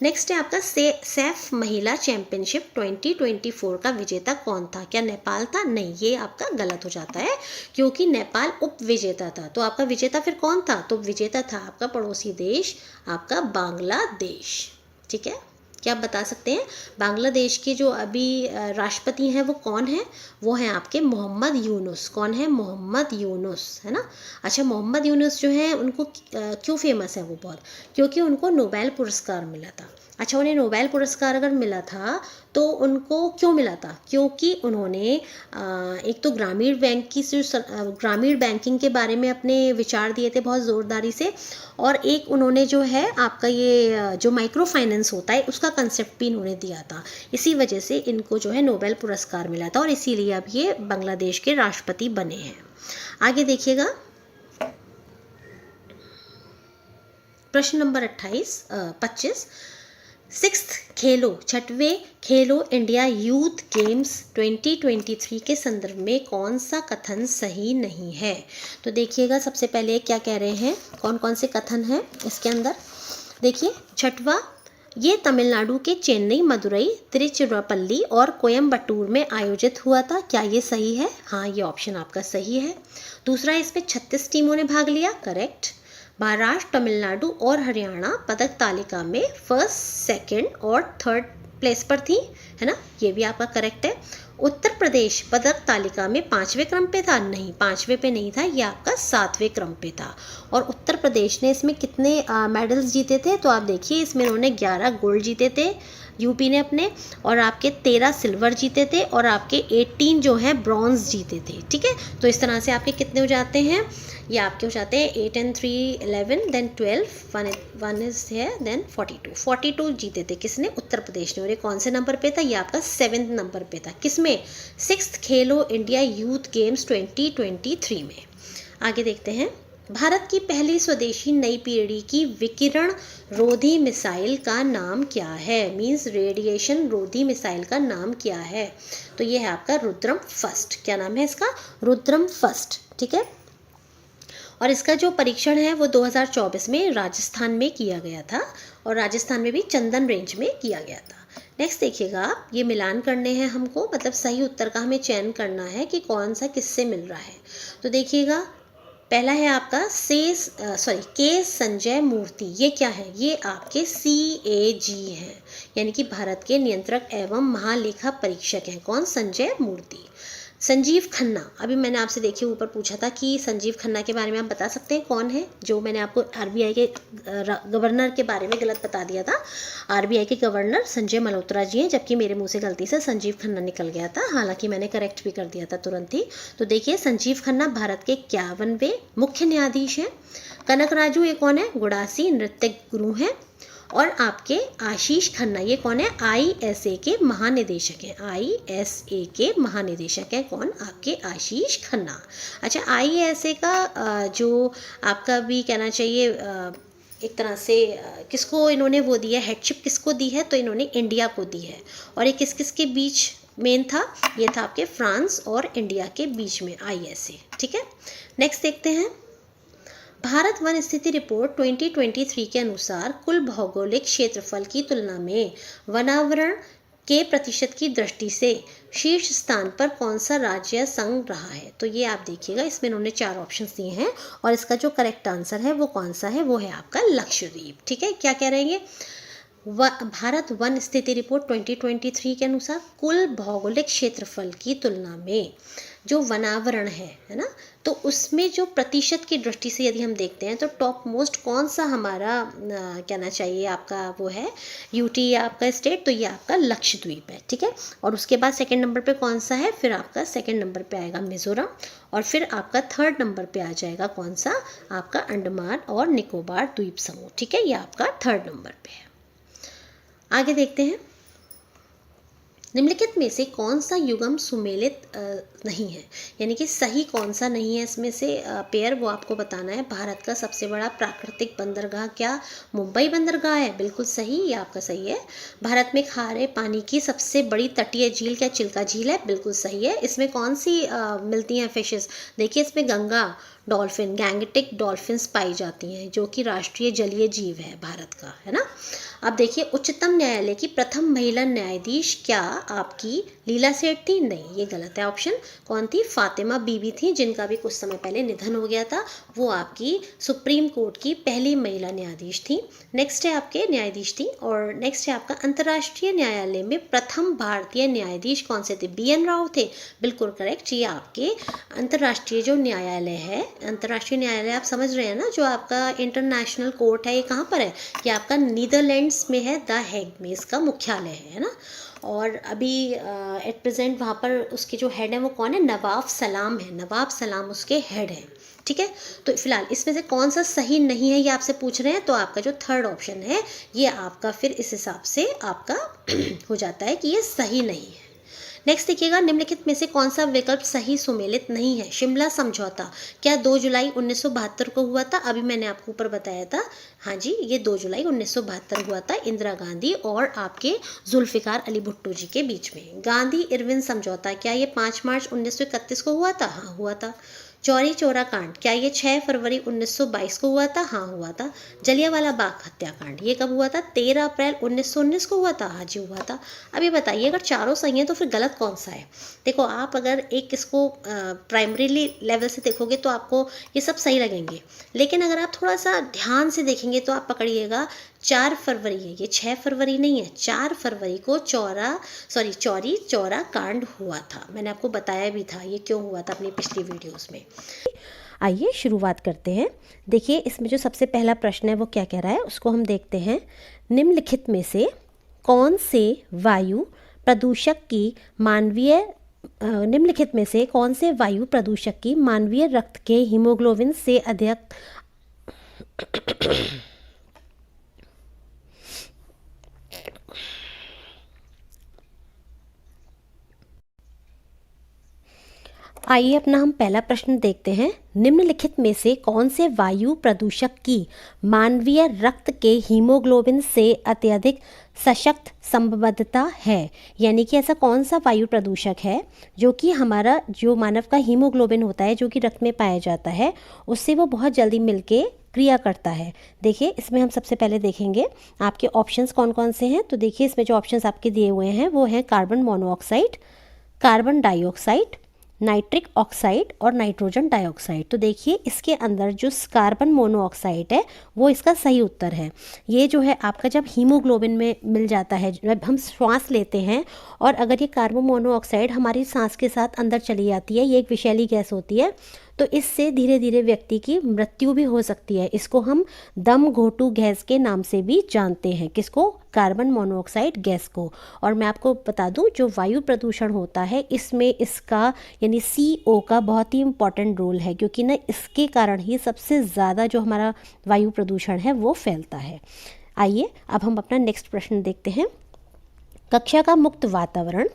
नेक्स्ट है आपका सैफ महिला चैंपियनशिप 2024 का विजेता कौन था? क्या नेपाल था? नहीं, ये आपका गलत हो जाता है क्योंकि नेपाल उप विजेता था। तो आपका विजेता फिर कौन था? तो विजेता था आपका पड़ोसी देश, आपका बांग्लादेश, ठीक है। क्या आप बता सकते हैं बांग्लादेश के जो अभी राष्ट्रपति हैं वो कौन है? वो हैं आपके मोहम्मद यूनुस। कौन है? मोहम्मद यूनुस, है ना। अच्छा, मोहम्मद यूनुस जो है उनको क्यों फेमस है वो बहुत? क्योंकि उनको नोबेल पुरस्कार मिला था। अच्छा, उन्हें नोबेल पुरस्कार अगर मिला था तो उनको क्यों मिला था? क्योंकि उन्होंने एक तो ग्रामीण बैंकिंग के बारे में अपने विचार दिए थे बहुत ज़ोरदारी से, और एक उन्होंने जो है आपका ये जो माइक्रो फाइनेंस होता है उसका कंसेप्ट भी इन्होंने दिया था। इसी वजह से इनको जो है नोबेल पुरस्कार मिला था और इसीलिए अब ये बांग्लादेश के राष्ट्रपति बने हैं। आगे देखिएगा, प्रश्न नंबर 25 छठवें खेलो इंडिया यूथ गेम्स 2023 के संदर्भ में कौन सा कथन सही नहीं है? तो देखिएगा, सबसे पहले क्या कह रहे हैं, कौन कौन से कथन हैं इसके अंदर। देखिए, छठवा, ये तमिलनाडु के चेन्नई, मदुरई, तिरुचिरापल्ली और कोयम्बटूर में आयोजित हुआ था। क्या ये सही है? हाँ, ये ऑप्शन आपका सही है। दूसरा, इसमें 36 टीमों ने भाग लिया। करेक्ट। महाराष्ट्र, तमिलनाडु और हरियाणा पदक तालिका में फर्स्ट, सेकंड और थर्ड प्लेस पर थी, है ना, ये भी आपका करेक्ट है। उत्तर प्रदेश पदक तालिका में 5वें क्रम पे था? नहीं, 5वें पे नहीं था, ये आपका 7वें क्रम पे था। और उत्तर प्रदेश ने इसमें कितने मेडल्स जीते थे? तो आप देखिए, इसमें उन्होंने 11 गोल्ड जीते थे यूपी ने अपने, और आपके 13 सिल्वर जीते थे और आपके 18 जो है ब्रॉन्ज जीते थे, ठीक है। तो इस तरह से आपके कितने हो जाते हैं? ये आपके हो जाते हैं 8 and 3 11, देन 12, 1 इज है, देन 42 जीते थे किसने? उत्तर प्रदेश ने। और ये कौन से नंबर पे था? ये आपका 7th नंबर पे था। किसमें? 6th खेलो इंडिया यूथ गेम्स 2023 में। आगे देखते हैं, भारत की पहली स्वदेशी नई पीढ़ी की विकिरण रोधी मिसाइल का नाम क्या है? मींस रेडिएशन रोधी मिसाइल का नाम क्या है? तो ये है आपका रुद्रम फर्स्ट। क्या नाम है इसका? रुद्रम फर्स्ट, ठीक है। और इसका जो परीक्षण है वो 2024 में राजस्थान में किया गया था, और राजस्थान में भी चंदन रेंज में किया गया था। नेक्स्ट देखिएगा, ये मिलान करने हैं हमको, मतलब सही उत्तर का हमें चयन करना है कि कौन सा किससे मिल रहा है। तो देखिएगा, पहला है आपका के संजय मूर्ति। ये क्या है? ये आपके CAG हैं, यानी कि भारत के नियंत्रक एवं महालेखा परीक्षक हैं। कौन? संजय मूर्ति। संजीव खन्ना, अभी मैंने आपसे देखिए ऊपर पूछा था कि संजीव खन्ना के बारे में आप बता सकते हैं कौन है? जो मैंने आपको RBI के गवर्नर के बारे में गलत बता दिया था। RBI के गवर्नर संजय मल्होत्रा जी हैं, जबकि मेरे मुंह से गलती से संजीव खन्ना निकल गया था, हालांकि मैंने करेक्ट भी कर दिया था तुरंत ही। तो देखिए, संजीव खन्ना भारत के 51वें मुख्य न्यायाधीश हैं। कनक राजू ये कौन है? गुड़ासी नृत्य गुरु हैं। और आपके आशीष खन्ना ये कौन है? ISA के महानिदेशक हैं। ISA के महानिदेशक हैं कौन? आपके आशीष खन्ना। अच्छा, ISA का जो आपका भी कहना चाहिए एक तरह से किसको इन्होंने वो दिया, हेडशिप किसको दी है? तो इन्होंने इंडिया को दी है। और ये किस किस के बीच मेन था? ये था आपके फ्रांस और इंडिया के बीच में ISA। ठीक है, नेक्स्ट देखते हैं। भारत वन स्थिति रिपोर्ट 2023 के अनुसार कुल भौगोलिक क्षेत्रफल की तुलना में वनावरण के प्रतिशत की दृष्टि से शीर्ष स्थान पर कौन सा राज्य या संघ रहा है? तो ये आप देखिएगा, इसमें इन्होंने 4 ऑप्शंस दिए हैं और इसका जो करेक्ट आंसर है वो कौन सा है? वो है आपका लक्षद्वीप। ठीक है, क्या कह रहे हैं? भारत वन स्थिति रिपोर्ट 2023 के अनुसार कुल भौगोलिक क्षेत्रफल की तुलना में जो वनावरण है ना, तो उसमें जो प्रतिशत की दृष्टि से यदि हम देखते हैं तो टॉप मोस्ट कौन सा हमारा कहना चाहिए आपका वो है यूटी या आपका स्टेट? तो ये आपका लक्षद्वीप है। ठीक है, और उसके बाद सेकंड नंबर पे कौन सा है? फिर आपका सेकंड नंबर पे आएगा मिजोरम और फिर आपका थर्ड नंबर पे आ जाएगा कौन सा? आपका अंडमान और निकोबार द्वीप समूह। ठीक है, ये आपका थर्ड नंबर पे है। आगे देखते हैं, निम्नलिखित में से कौन सा युग्म सुमेलित नहीं है, यानी कि सही कौन सा नहीं है इसमें से पेयर, वो आपको बताना है। भारत का सबसे बड़ा प्राकृतिक बंदरगाह क्या मुंबई बंदरगाह है? बिल्कुल सही, ये आपका सही है। भारत में खारे पानी की सबसे बड़ी तटीय झील क्या चिल्का झील है? बिल्कुल सही है। इसमें कौन सी मिलती हैं फिशेस? देखिए, इसमें गंगा डॉल्फिन, गैंगटिक डॉल्फिन्स पाई जाती हैं जो कि राष्ट्रीय जलीय जीव है भारत का, है ना। अब देखिए, उच्चतम न्यायालय की प्रथम महिला न्यायाधीश क्या आपकी लीला सेठ थी? नहीं, ये गलत है ऑप्शन। कौन थी? फातिमा बीबी थी, जिनका भी कुछ समय पहले निधन हो गया था। वो आपकी सुप्रीम कोर्ट की पहली महिला न्यायाधीश थी। नेक्स्ट है आपके न्यायाधीश थी। और नेक्स्ट है आपका अंतर्राष्ट्रीय न्यायालय में प्रथम भारतीय न्यायाधीश कौन से थे? BN राव थे। बिल्कुल करेक्ट, ये आपके अंतर्राष्ट्रीय जो न्यायालय है, अंतर्राष्ट्रीय न्यायालय आप समझ रहे हैं ना, जो आपका इंटरनेशनल कोर्ट है, ये कहाँ पर है? ये आपका नीदरलैंड्स में है, द हेग में इसका मुख्यालय है ना। और अभी एट प्रेजेंट वहाँ पर उसके जो हेड है वो कौन है? नवाब सलाम है, नवाब सलाम उसके हेड है। ठीक है, तो फिलहाल इसमें से कौन सा सही नहीं है ये आपसे पूछ रहे हैं, तो आपका जो थर्ड ऑप्शन है ये आपका फिर इस हिसाब से आपका हो जाता है कि ये सही नहीं है। नेक्स्ट देखिएगा, निम्नलिखित में से कौन सा विकल्प सही सुमेलित नहीं है? शिमला समझौता क्या 2 जुलाई 1972 को हुआ था? अभी मैंने आपको ऊपर बताया था, हाँ जी, ये 2 जुलाई 1972 हुआ था, इंदिरा गांधी और आपके जुल्फिकार अली भुट्टो जी के बीच में। गांधी इरविन समझौता क्या ये 5 मार्च 1931 को हुआ था? हाँ, हुआ था। चौरी चौरा कांड क्या ये 6 फरवरी 1922 को हुआ था? हाँ, हुआ था। जलियांवाला बाग हत्याकांड ये कब हुआ था? 13 अप्रैल 1919 को हुआ था? हाँ जी, हुआ था। अब ये बताइए, अगर चारों सही हैं तो फिर गलत कौन सा है? देखो, आप अगर एक इसको प्राइमरीली लेवल से देखोगे तो आपको ये सब सही लगेंगे, लेकिन अगर आप थोड़ा सा ध्यान से देखेंगे तो आप पकड़िएगा 4 फरवरी है, ये 6 फरवरी नहीं है। 4 फरवरी को चौरी चौरा कांड हुआ था। मैंने आपको बताया भी था ये क्यों हुआ था अपनी पिछली वीडियोस में। आइए शुरुआत करते हैं। देखिए, इसमें जो सबसे पहला प्रश्न है वो क्या कह रहा है उसको हम देखते हैं। निम्नलिखित में से कौन से वायु प्रदूषक की मानवीय निम्नलिखित में से कौन से वायु प्रदूषक की मानवीय रक्त के हीमोग्लोबिन से अधिक आइए अपना हम पहला प्रश्न देखते हैं। निम्नलिखित में से कौन से वायु प्रदूषक की मानवीय रक्त के हीमोग्लोबिन से अत्यधिक सशक्त संबद्धता है? यानी कि ऐसा कौन सा वायु प्रदूषक है जो कि हमारा जो मानव का हीमोग्लोबिन होता है जो कि रक्त में पाया जाता है उससे वो बहुत जल्दी मिलके क्रिया करता है। देखिए, इसमें हम सबसे पहले देखेंगे आपके ऑप्शंस कौन कौन से हैं। तो देखिए, इसमें जो ऑप्शंस आपके दिए हुए हैं वो हैं carbon monoxide, carbon dioxide, nitric oxide और नाइट्रोजन डाइऑक्साइड। तो देखिए, इसके अंदर जो कार्बन मोनोऑक्साइड है वो इसका सही उत्तर है। ये जो है आपका जब हीमोग्लोबिन में मिल जाता है, जब हम श्वास लेते हैं और अगर ये कार्बन मोनोऑक्साइड हमारी सांस के साथ अंदर चली जाती है, ये एक विषैली गैस होती है तो इससे धीरे धीरे व्यक्ति की मृत्यु भी हो सकती है। इसको हम दम घोटू गैस के नाम से भी जानते हैं। किसको? कार्बन मोनोऑक्साइड गैस को। और मैं आपको बता दूं, जो वायु प्रदूषण होता है इसमें इसका यानी CO का बहुत ही इम्पॉर्टेंट रोल है, क्योंकि ना इसके कारण ही सबसे ज़्यादा जो हमारा वायु प्रदूषण है वो फैलता है। आइए अब हम अपना नेक्स्ट प्रश्न देखते हैं। कक्षा का मुक्त वातावरण।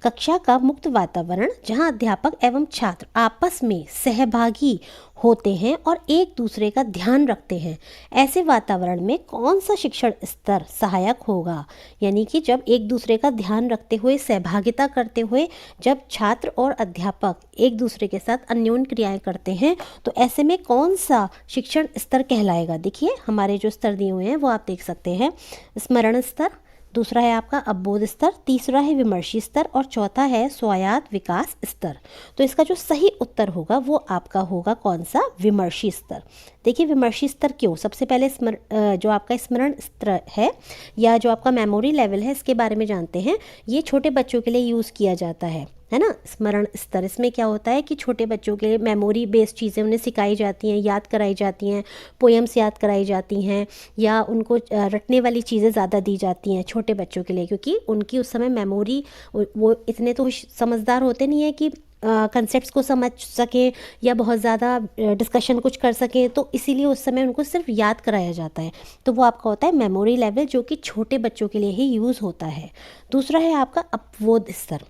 कक्षा का मुक्त वातावरण जहां अध्यापक एवं छात्र आपस में सहभागी होते हैं और एक दूसरे का ध्यान रखते हैं, ऐसे वातावरण में कौन सा शिक्षण स्तर सहायक होगा? यानी कि जब एक दूसरे का ध्यान रखते हुए, सहभागिता करते हुए जब छात्र और अध्यापक एक दूसरे के साथ अन्योन्य क्रियाएं करते हैं, तो ऐसे में कौन सा शिक्षण स्तर कहलाएगा? देखिए हमारे जो स्तर दिए हुए हैं वो आप देख सकते हैं। स्मरण स्तर, दूसरा है आपका अवबोध स्तर, तीसरा है विमर्शी स्तर और चौथा है स्वायत्त विकास स्तर। तो इसका जो सही उत्तर होगा वो आपका होगा कौन सा? विमर्शी स्तर। देखिए विमर्शी स्तर क्यों? सबसे पहले जो आपका स्मरण स्तर है या जो आपका मेमोरी लेवल है, इसके बारे में जानते हैं। ये छोटे बच्चों के लिए यूज़ किया जाता है ना। स्मरण स्तर, इसमें क्या होता है कि छोटे बच्चों के लिए मेमोरी बेस्ड चीज़ें उन्हें सिखाई जाती हैं, याद कराई जाती हैं, पोएम्स याद कराई जाती हैं, या उनको रटने वाली चीज़ें ज़्यादा दी जाती हैं छोटे बच्चों के लिए, क्योंकि उनकी उस समय मेमोरी, वो इतने तो समझदार होते नहीं हैं कि कंसेप्ट्स को समझ सकें या बहुत ज़्यादा डिस्कशन कुछ कर सकें, तो इसीलिए उस समय उनको सिर्फ याद कराया जाता है। तो वो आपका होता है मेमोरी लेवल, जो कि छोटे बच्चों के लिए ही यूज़ होता है। दूसरा है आपका अपबोध स्तर।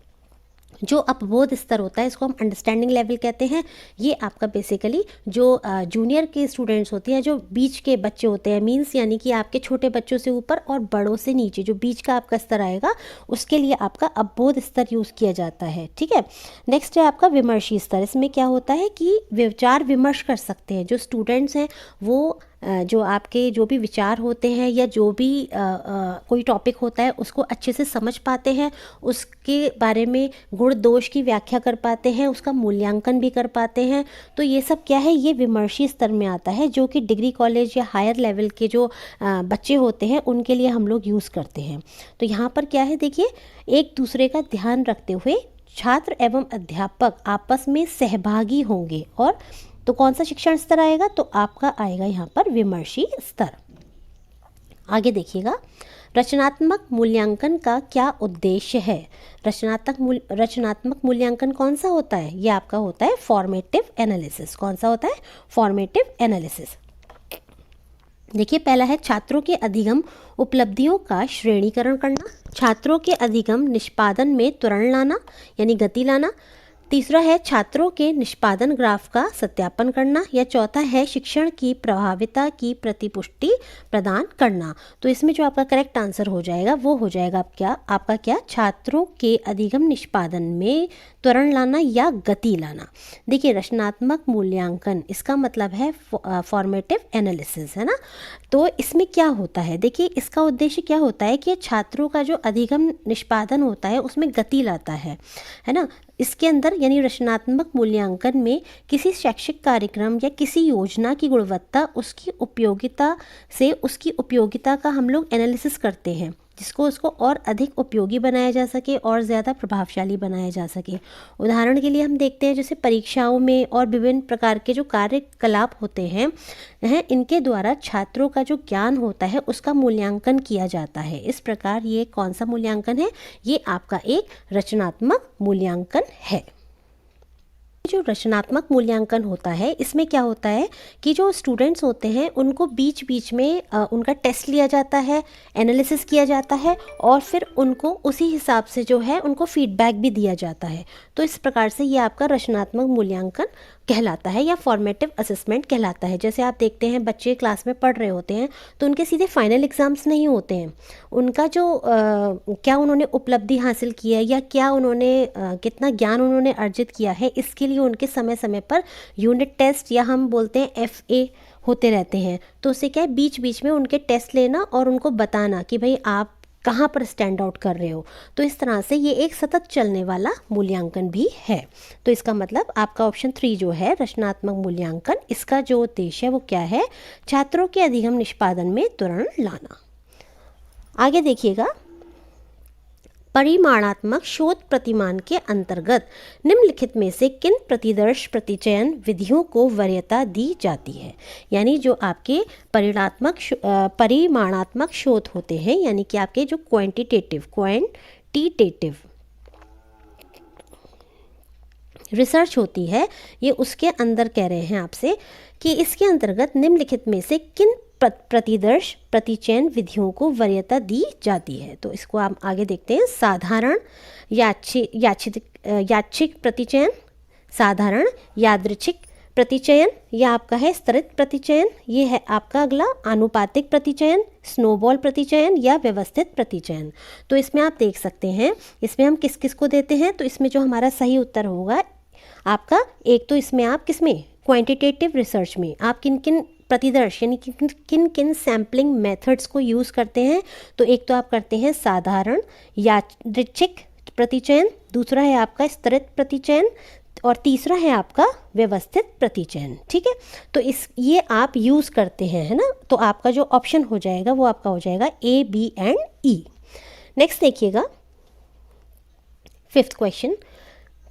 जो अपबोध स्तर होता है इसको हम अंडरस्टैंडिंग लेवल कहते हैं। ये आपका बेसिकली जो जूनियर के स्टूडेंट्स होते हैं, जो बीच के बच्चे होते हैं, मीन्स यानी कि आपके छोटे बच्चों से ऊपर और बड़ों से नीचे, जो बीच का आपका स्तर आएगा, उसके लिए आपका अपबोध स्तर यूज़ किया जाता है। ठीक है। नेक्स्ट है आपका विमर्शी स्तर। इसमें क्या होता है कि विचार विमर्श कर सकते हैं जो स्टूडेंट्स हैं, वो जो आपके जो भी विचार होते हैं या जो भी कोई टॉपिक होता है उसको अच्छे से समझ पाते हैं, उसके बारे में गुण दोष की व्याख्या कर पाते हैं, उसका मूल्यांकन भी कर पाते हैं। तो ये सब क्या है? ये विमर्शी स्तर में आता है, जो कि डिग्री कॉलेज या हायर लेवल के जो बच्चे होते हैं उनके लिए हम लोग यूज़ करते हैं। तो यहाँ पर क्या है, देखिए एक दूसरे का ध्यान रखते हुए छात्र एवं अध्यापक आपस में सहभागी होंगे, और तो कौन सा शिक्षण स्तर आएगा? तो आपका आएगा यहाँ पर विमर्शी स्तर। आगे देखिएगा, रचनात्मक मूल्यांकन का क्या उद्देश्य है? रचनात्मक मूल्यांकन कौन सा होता है? ये आपका होता है फॉर्मेटिव एनालिसिस। कौन सा होता है? Formative analysis. देखिए पहला है छात्रों के अधिगम उपलब्धियों का श्रेणीकरण करना, छात्रों के अधिगम निष्पादन में त्वरण लाना यानी गति लाना, तीसरा है छात्रों के निष्पादन ग्राफ का सत्यापन करना, या चौथा है शिक्षण की प्रभाविता की प्रतिपुष्टि प्रदान करना। तो इसमें जो आपका करेक्ट आंसर हो जाएगा वो हो जाएगा आपका क्या? छात्रों के अधिगम निष्पादन में त्वरण लाना या गति लाना। देखिए रचनात्मक मूल्यांकन, इसका मतलब है फॉर्मेटिव एनालिसिस, है ना। तो इसमें क्या होता है? देखिए इसका उद्देश्य क्या होता है कि छात्रों का जो अधिगम निष्पादन होता है उसमें गति लाता है ना। इसके अंदर यानी रचनात्मक मूल्यांकन में किसी शैक्षिक कार्यक्रम या किसी योजना की गुणवत्ता, उसकी उपयोगिता का हम लोग एनालिसिस करते हैं, जिसको उसको और अधिक उपयोगी बनाया जा सके और ज़्यादा प्रभावशाली बनाया जा सके। उदाहरण के लिए हम देखते हैं जैसे परीक्षाओं में और विभिन्न प्रकार के जो कार्यकलाप होते हैं इनके द्वारा छात्रों का जो ज्ञान होता है उसका मूल्यांकन किया जाता है। इस प्रकार ये कौन सा मूल्यांकन है? ये आपका एक रचनात्मक मूल्यांकन है। जो रचनात्मक मूल्यांकन होता है इसमें क्या होता है कि जो स्टूडेंट्स होते हैं उनको बीच बीच में उनका टेस्ट लिया जाता है, एनालिसिस किया जाता है, और फिर उनको उसी हिसाब से जो है उनको फीडबैक भी दिया जाता है। तो इस प्रकार से ये आपका रचनात्मक मूल्यांकन कहलाता है या फॉर्मेटिव असेसमेंट कहलाता है। जैसे आप देखते हैं बच्चे क्लास में पढ़ रहे होते हैं तो उनके सीधे फाइनल एग्ज़ाम्स नहीं होते हैं, उनका जो क्या उन्होंने उपलब्धि हासिल की है या क्या उन्होंने कितना ज्ञान उन्होंने अर्जित किया है, इसके लिए उनके समय समय पर यूनिट टेस्ट या हम बोलते हैं FA होते रहते हैं। तो उससे क्या है, बीच बीच में उनके टेस्ट लेना और उनको बताना कि भाई आप कहाँ पर स्टैंड आउट कर रहे हो। तो इस तरह से ये एक सतत चलने वाला मूल्यांकन भी है। तो इसका मतलब आपका ऑप्शन 3 जो है रचनात्मक मूल्यांकन, इसका जो उद्देश्य है वो क्या है? छात्रों के अधिगम निष्पादन में त्वरण लाना। आगे देखिएगा, परिमाणात्मक शोध प्रतिमान के अंतर्गत निम्नलिखित में से किन प्रतिदर्श प्रतिचयन विधियों को वरीयता दी जाती है। यानी जो आपके परिमाणात्मक शोध होते हैं, यानी कि आपके जो क्वांटिटेटिव रिसर्च होती है, ये उसके अंदर कह रहे हैं आपसे कि इसके अंतर्गत निम्नलिखित में से किन प्रतिदर्श प्रतिचयन विधियों को वरीयता दी जाती है। तो इसको आप आगे देखते हैं। साधारण यादृच्छिक प्रतिचयन, साधारण यादृच्छिक प्रतिचयन, यह आपका है स्तरित प्रतिचयन, ये है आपका अगला आनुपातिक प्रतिचयन, स्नोबॉल प्रतिचयन या व्यवस्थित प्रतिचयन। तो इसमें आप देख सकते हैं इसमें हम किस किस को देते हैं। तो इसमें जो हमारा सही उत्तर होगा आपका, एक तो इसमें आप किसमें क्वांटिटेटिव रिसर्च में आप किन किन प्रतिदर्श यानी किन किन सैम्पलिंग मेथड्स को यूज़ करते हैं। तो एक तो आप करते हैं साधारण यादृच्छिक प्रतिचयन, दूसरा है आपका स्तरित प्रतिचयन और तीसरा है आपका व्यवस्थित प्रतिचयन। ठीक है, तो ये आप यूज़ करते हैं, है ना। तो आपका जो ऑप्शन हो जाएगा वो आपका हो जाएगा A, B and E। Next देखिएगा 5th क्वेश्चन,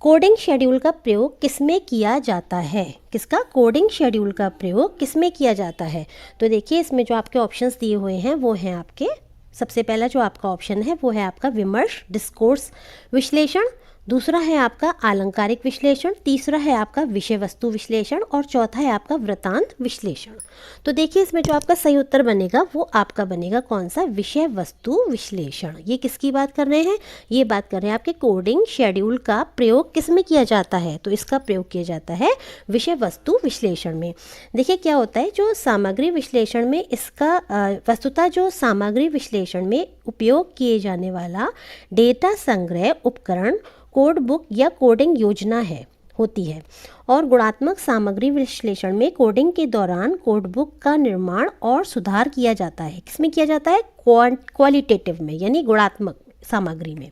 कोडिंग शेड्यूल का प्रयोग किसमें किया जाता है। किसका? कोडिंग शेड्यूल का प्रयोग किसमें किया जाता है। तो देखिए इसमें जो आपके ऑप्शंस दिए हुए हैं वो हैं आपके, सबसे पहला जो आपका ऑप्शन है वो है आपका विमर्श डिस्कोर्स विश्लेषण, दूसरा है आपका अलंकारिक विश्लेषण, तीसरा है आपका विषय वस्तु विश्लेषण और चौथा है आपका वृत्तांत विश्लेषण। तो देखिए इसमें जो आपका सही उत्तर बनेगा वो आपका बनेगा कौन सा? विषय वस्तु विश्लेषण। ये किसकी बात कर रहे हैं? ये बात कर रहे हैं आपके कोडिंग शेड्यूल का प्रयोग किसमें किया जाता है। तो इसका प्रयोग किया जाता है विषय वस्तु विश्लेषण में। देखिए क्या होता है, जो सामग्री विश्लेषण में इसका वस्तुतः जो सामग्री विश्लेषण में उपयोग किए जाने वाला डेटा संग्रह उपकरण कोड बुक या कोडिंग योजना होती है और गुणात्मक सामग्री विश्लेषण में कोडिंग के दौरान कोड बुक का निर्माण और सुधार किया जाता है। किसमें किया जाता है? क्वालिटेटिव में यानी गुणात्मक सामग्री में।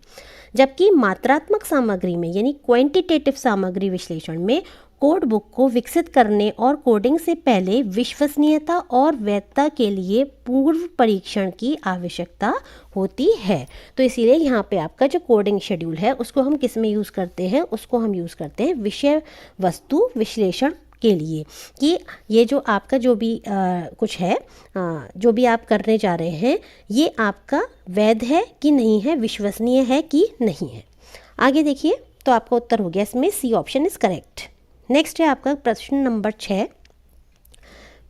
जबकि मात्रात्मक सामग्री में यानी क्वांटिटेटिव सामग्री विश्लेषण में कोड बुक को विकसित करने और कोडिंग से पहले विश्वसनीयता और वैधता के लिए पूर्व परीक्षण की आवश्यकता होती है। तो इसीलिए यहाँ पे आपका जो कोडिंग शेड्यूल है उसको हम किस में यूज़ करते हैं? उसको हम यूज़ करते हैं विषय वस्तु विश्लेषण के लिए, कि ये जो आपका जो भी कुछ है जो भी आप करने जा रहे हैं ये आपका वैध है कि नहीं है, विश्वसनीय है कि नहीं है। आगे देखिए, तो आपका उत्तर हो गया इसमें C option is correct. Next है आपका प्रश्न नंबर 6,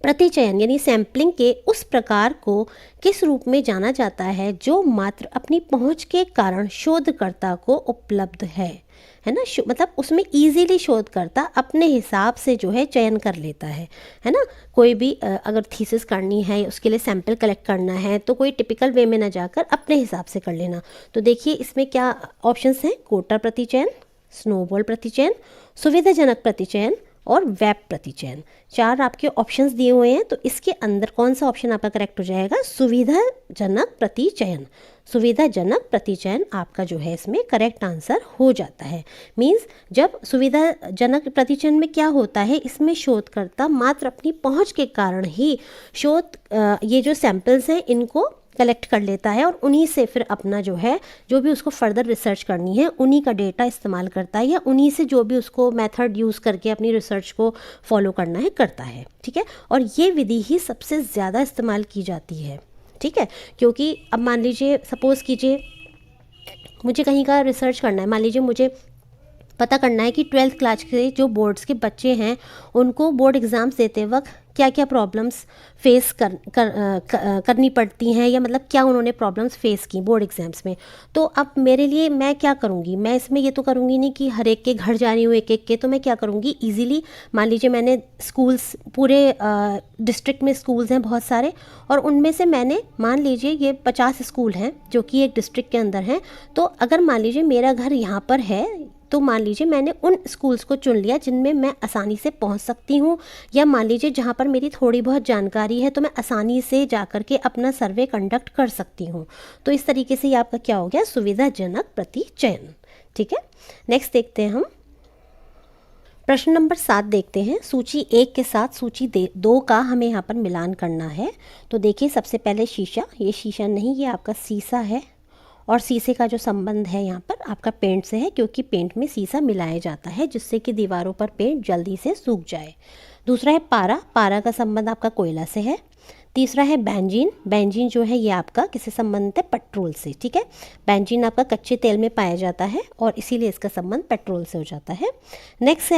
प्रतिचयन यानी सैम्पलिंग के उस प्रकार को किस रूप में जाना जाता है जो मात्र अपनी पहुंच के कारण शोधकर्ता को उपलब्ध है ना। मतलब उसमें इजीली शोधकर्ता अपने हिसाब से जो है चयन कर लेता है ना। कोई भी अगर थीसिस करनी है, उसके लिए सैंपल कलेक्ट करना है तो कोई टिपिकल वे में ना जाकर अपने हिसाब से कर लेना। तो देखिए इसमें क्या ऑप्शंस हैं? कोटर प्रतिचयन, स्नोबॉल प्रतिचयन, सुविधाजनक प्रतिचयन और वेब प्रतिचयन। 4 आपके ऑप्शंस दिए हुए हैं। तो इसके अंदर कौन सा ऑप्शन आपका करेक्ट हो जाएगा? सुविधाजनक प्रतिचयन। सुविधाजनक प्रतिचयन आपका जो है इसमें करेक्ट आंसर हो जाता है। मींस जब सुविधाजनक प्रतिचयन में क्या होता है, इसमें शोधकर्ता मात्र अपनी पहुंच के कारण ही ये जो सैंपल्स हैं इनको कलेक्ट कर लेता है और उन्हीं से फिर अपना जो है जो भी उसको फर्दर रिसर्च करनी है उन्हीं का डेटा इस्तेमाल करता है या उन्हीं से जो भी उसको मेथड यूज़ करके अपनी रिसर्च को फॉलो करना है करता है। ठीक है, और ये विधि ही सबसे ज़्यादा इस्तेमाल की जाती है। ठीक है, क्योंकि अब मान लीजिए सपोज़ कीजिए मुझे कहीं का रिसर्च करना है, मान लीजिए मुझे पता करना है कि 12th क्लास के जो बोर्ड्स के बच्चे हैं उनको बोर्ड एग्ज़ाम्स देते वक्त क्या क्या प्रॉब्लम्स फेस करनी पड़ती हैं, या मतलब क्या उन्होंने प्रॉब्लम्स फेस की बोर्ड एग्ज़ाम्स में। तो अब मेरे लिए मैं क्या करूँगी, मैं इसमें ये तो करूँगी नहीं कि हर एक के घर जा रही हूँ एक एक के। तो मैं क्या करूँगी, ईज़िली मान लीजिए मैंने स्कूल्स पूरे डिस्ट्रिक्ट में स्कूल्स हैं बहुत सारे और उनमें से मैंने मान लीजिए ये 50 स्कूल हैं जो कि एक डिस्ट्रिक्ट के अंदर हैं। तो अगर मान लीजिए मेरा घर यहाँ पर है तो मान लीजिए मैंने उन स्कूल्स को चुन लिया जिनमें मैं आसानी से पहुंच सकती हूं, या मान लीजिए जहां पर मेरी थोड़ी बहुत जानकारी है तो मैं आसानी से जाकर के अपना सर्वे कंडक्ट कर सकती हूं। तो इस तरीके से ये आपका क्या हो गया? सुविधाजनक प्रतिचयन। ठीक है, नेक्स्ट देखते हैं हम प्रश्न नंबर 7 देखते हैं। सूची 1 के साथ सूची 2 का हमें यहाँ पर मिलान करना है। तो देखिए सबसे पहले शीशा, ये शीशा नहीं ये आपका शीशा है और शीशे का जो संबंध है यहाँ पर आपका पेंट से है, क्योंकि पेंट में शीशा मिलाया जाता है जिससे कि दीवारों पर पेंट जल्दी से सूख जाए। दूसरा है पारा, पारा का संबंध आपका कोयला से है। तीसरा है बेंजीन, बेंजीन जो है ये आपका किससे संबंधित है, पेट्रोल से, ठीक है। बेंजीन आपका कच्चे तेल में पाया जाता है और इसीलिए इसका संबंध पेट्रोल से हो जाता है। नेक्स्ट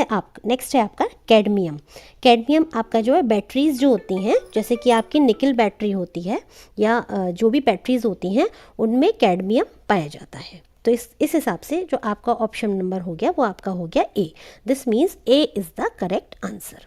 है आपका कैडमियम। कैडमियम आपका जो है बैटरीज जो होती हैं, जैसे कि आपकी निकल बैटरी होती है या जो भी बैटरीज होती हैं उनमें कैडमियम पाया जाता है। तो इस हिसाब से जो आपका ऑप्शन नंबर हो गया वो आपका हो गया A. This means A is the correct answer.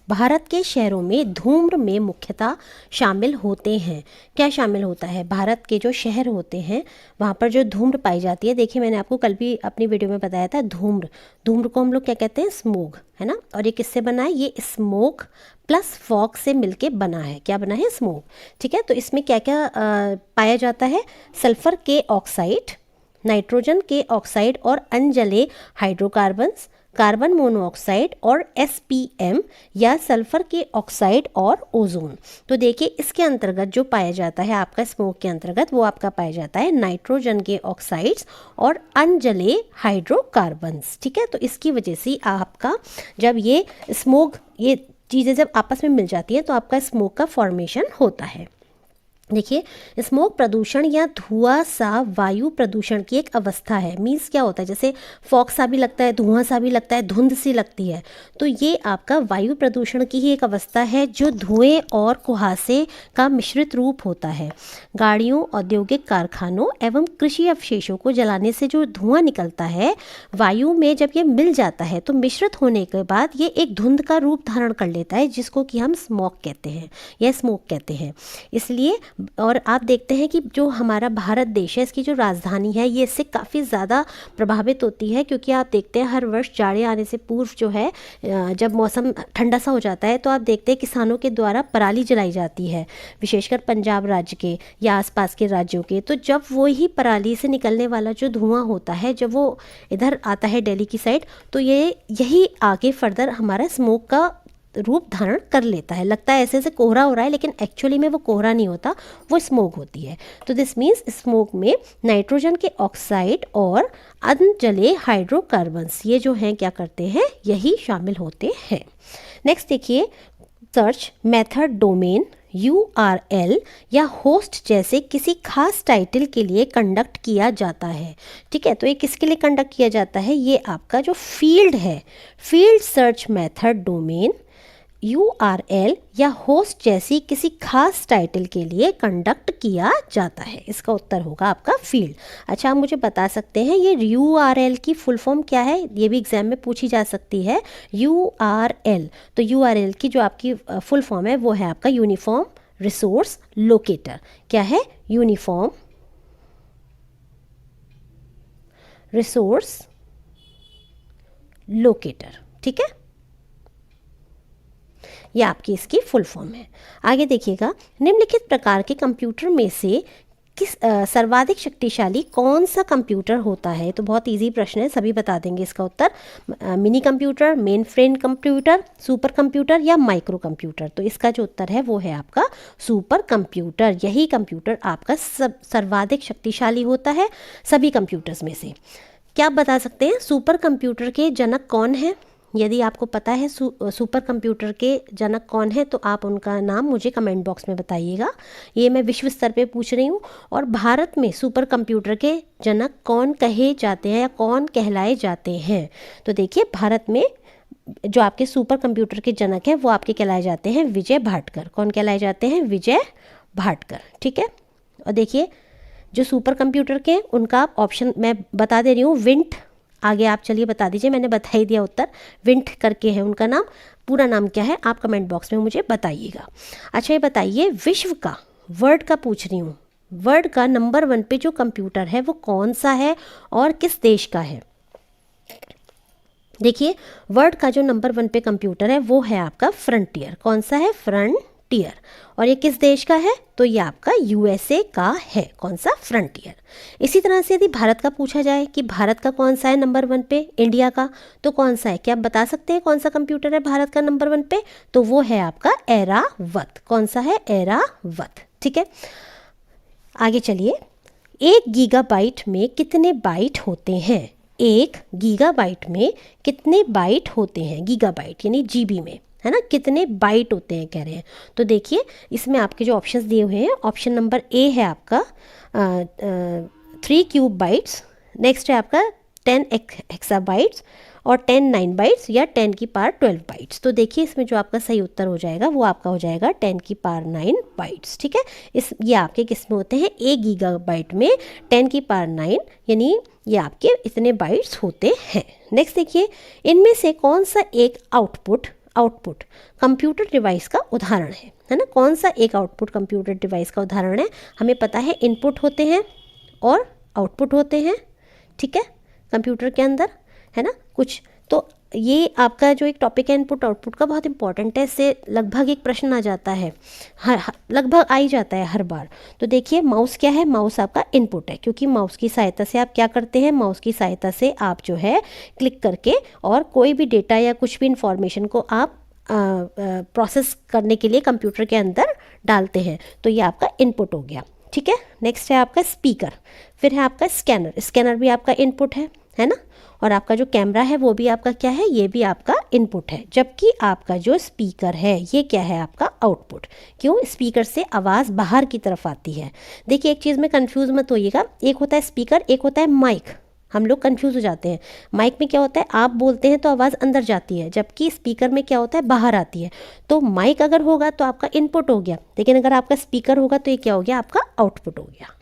Bharat के शहरों में धूम्र में मुख्यतः शामिल होते हैं। क्या शामिल होता है? भारत के जो शहर होते हैं वहाँ पर जो धूम्र पाई जाती है, देखिए मैंने आपको कल भी अपनी वीडियो में बताया था, धूम्र को हम लोग क्या कहते हैं, स्मोग, है ना। और ये किससे बना है? ये स्मोक प्लस फॉग से मिलके बना है। क्या बना है? स्मोक, ठीक है। तो इसमें क्या क्या पाया जाता है? सल्फर के ऑक्साइड, नाइट्रोजन के ऑक्साइड और अनजले हाइड्रोकार्बन्स, कार्बन मोनोऑक्साइड और SPM या सल्फर के ऑक्साइड और ओजोन। तो देखिए इसके अंतर्गत जो पाया जाता है आपका स्मोक के अंतर्गत, वो आपका पाया जाता है नाइट्रोजन के ऑक्साइड्स और अनजले हाइड्रोकार्बन्स, ठीक है। तो इसकी वजह से आपका जब ये स्मोक, ये चीज़ें जब आपस में मिल जाती हैं तो आपका स्मोक का फॉर्मेशन होता है। देखिए स्मोक प्रदूषण या धुआं सा वायु प्रदूषण की एक अवस्था है। मीन्स क्या होता है, जैसे फॉग सा भी लगता है, धुआं सा भी लगता है, धुंध सी लगती है, तो ये आपका वायु प्रदूषण की ही एक अवस्था है जो धुएं और कुहासे का मिश्रित रूप होता है। गाड़ियों, औद्योगिक कारखानों एवं कृषि अवशेषों को जलाने से जो धुआं निकलता है वायु में, जब ये मिल जाता है तो मिश्रित होने के बाद ये एक धुंध का रूप धारण कर लेता है, जिसको कि हम स्मॉग कहते हैं या स्मोक कहते हैं। इसलिए, और आप देखते हैं कि जो हमारा भारत देश है, इसकी जो राजधानी है ये इससे काफ़ी ज़्यादा प्रभावित होती है, क्योंकि आप देखते हैं हर वर्ष जाड़े आने से पूर्व जो है, जब मौसम ठंडा सा हो जाता है तो आप देखते हैं किसानों के द्वारा पराली जलाई जाती है, विशेषकर पंजाब राज्य के या आसपास के राज्यों के। तो जब वो ही पराली से निकलने वाला जो धुआं होता है, जब वो इधर आता है दिल्ली की साइड, तो यही आगे फर्दर हमारा स्मोक का रूप धारण कर लेता है। लगता है ऐसे ऐसे कोहरा हो रहा है, लेकिन एक्चुअली में वो कोहरा नहीं होता, वो स्मोक होती है। तो दिस मीन्स स्मोक में नाइट्रोजन के ऑक्साइड और अनजले हाइड्रोकार्बन्स, ये जो हैं क्या करते हैं, यही शामिल होते हैं। नेक्स्ट देखिए, सर्च मेथड डोमेन URL या होस्ट जैसे किसी खास टाइटल के लिए कंडक्ट किया जाता है, ठीक है। तो ये किसके लिए कंडक्ट किया जाता है? ये आपका जो फील्ड है, field search method domain URL या होस्ट जैसी किसी खास टाइटल के लिए कंडक्ट किया जाता है। इसका उत्तर होगा आपका फील्ड। अच्छा, आप मुझे बता सकते हैं ये URL की फुल फॉर्म क्या है? ये भी एग्जाम में पूछी जा सकती है। URL, तो URL की जो आपकी फुल फॉर्म है वो है आपका यूनिफॉर्म रिसोर्स लोकेटर। क्या है? यूनिफॉर्म रिसोर्स लोकेटर, ठीक है। ये आपकी इसकी फुल फॉर्म है। आगे देखिएगा, निम्नलिखित प्रकार के कंप्यूटर में से किस सर्वाधिक शक्तिशाली कौन सा कंप्यूटर होता है? तो बहुत इजी प्रश्न है, सभी बता देंगे इसका उत्तर। मिनी कंप्यूटर, मेन फ्रेम कंप्यूटर, सुपर कंप्यूटर या माइक्रो कंप्यूटर? तो इसका जो उत्तर है वो है आपका सुपर कंप्यूटर। यही कंप्यूटर आपका सर्वाधिक शक्तिशाली होता है सभी कंप्यूटर्स में से। क्या आप बता सकते हैं सुपर कंप्यूटर के जनक कौन है? यदि आपको पता है सुपर कंप्यूटर के जनक कौन है तो आप उनका नाम मुझे कमेंट बॉक्स में बताइएगा। ये मैं विश्व स्तर पे पूछ रही हूँ। और भारत में सुपर कंप्यूटर के जनक कौन कहे जाते हैं या कौन कहलाए जाते हैं? तो देखिए, भारत में जो आपके सुपर कंप्यूटर के जनक हैं वो आपके कहलाए जाते हैं विजय भाटकर। कौन कहलाए जाते हैं? विजय भाटकर, ठीक है। और देखिए, जो सुपर कंप्यूटर के हैं उनका ऑप्शन मैं बता दे रही हूँ, विंट। आगे आप चलिए बता दीजिए, मैंने बता ही दिया उत्तर, विंट करके है उनका नाम। पूरा नाम क्या है आप कमेंट बॉक्स में मुझे बताइएगा। अच्छा, ये बताइए, विश्व का, वर्ल्ड का पूछ रही हूँ, वर्ल्ड का नंबर 1 पे जो कंप्यूटर है वो कौन सा है और किस देश का है? देखिए, वर्ल्ड का जो नंबर 1 पे कंप्यूटर है वो है आपका फ्रंटियर। कौन सा है? फ्रंटियर। और ये किस देश का है? तो ये आपका USA का है। कौन सा? फ्रंटियर। इसी तरह से यदि भारत का पूछा जाए कि भारत का कौन सा है नंबर 1 पे, इंडिया का, तो कौन सा है? क्या आप बता सकते हैं कौन सा कंप्यूटर है भारत का नंबर 1 पे? तो वो है आपका एरावत। कौन सा है? एरावत, ठीक है। आगे चलिए, एक गीगाबाइट में कितने बाइट होते हैं? एक गीगाबाइट में कितने बाइट होते हैं? गीगाबाइट यानी जीबी में, है ना, कितने बाइट होते हैं कह रहे हैं। तो देखिए इसमें आपके जो ऑप्शंस दिए हुए हैं, ऑप्शन नंबर ए है आपका 3 क्यूब बाइट्स, नेक्स्ट है आपका 10 हेक्साबाइट्स और 10 9 बाइट्स या 10 की पावर 12 बाइट्स। तो देखिए इसमें जो आपका सही उत्तर हो जाएगा वो आपका हो जाएगा 10 की पावर 9 बाइट्स। ठीक है, ये आपके किस में होते हैं? 1 गीगाबाइट में 10 की पावर 9 यानी ये आपके इतने बाइट्स होते हैं। नेक्स्ट देखिए, इनमें से कौन सा एक आउटपुट कंप्यूटर डिवाइस का उदाहरण है ना? कौन सा एक आउटपुट कंप्यूटर डिवाइस का उदाहरण है? हमें पता है इनपुट होते हैं और आउटपुट होते हैं, ठीक है, कंप्यूटर के अंदर, है ना कुछ। तो ये आपका जो एक टॉपिक है इनपुट आउटपुट का, बहुत इंपॉर्टेंट है, इससे लगभग एक प्रश्न आ जाता है, लगभग आ ही जाता है हर बार। तो देखिए माउस क्या है? माउस आपका इनपुट है, क्योंकि माउस की सहायता से आप क्या करते हैं? माउस की सहायता से आप जो है क्लिक करके और कोई भी डेटा या कुछ भी इंफॉर्मेशन को आप प्रोसेस करने के लिए कंप्यूटर के अंदर डालते हैं। तो ये आपका इनपुट हो गया, ठीक है। नेक्स्ट है आपका स्पीकर, फिर है आपका स्कैनर भी आपका इनपुट है ना, और आपका जो कैमरा है वो भी आपका क्या है? ये भी आपका इनपुट है। जबकि आपका जो स्पीकर है ये क्या है? आपका आउटपुट। क्यों? स्पीकर से आवाज़ बाहर की तरफ आती है। देखिए एक चीज़ में कंफ्यूज मत होइएगा, एक होता है स्पीकर, एक होता है माइक। हम लोग कंफ्यूज हो जाते हैं। माइक में क्या होता है? आप बोलते हैं तो आवाज़ अंदर जाती है, जबकि स्पीकर में क्या होता है? बाहर आती है। तो माइक अगर होगा तो आपका इनपुट हो गया, लेकिन अगर आपका स्पीकर होगा तो ये क्या हो गया? आपका आउटपुट हो गया।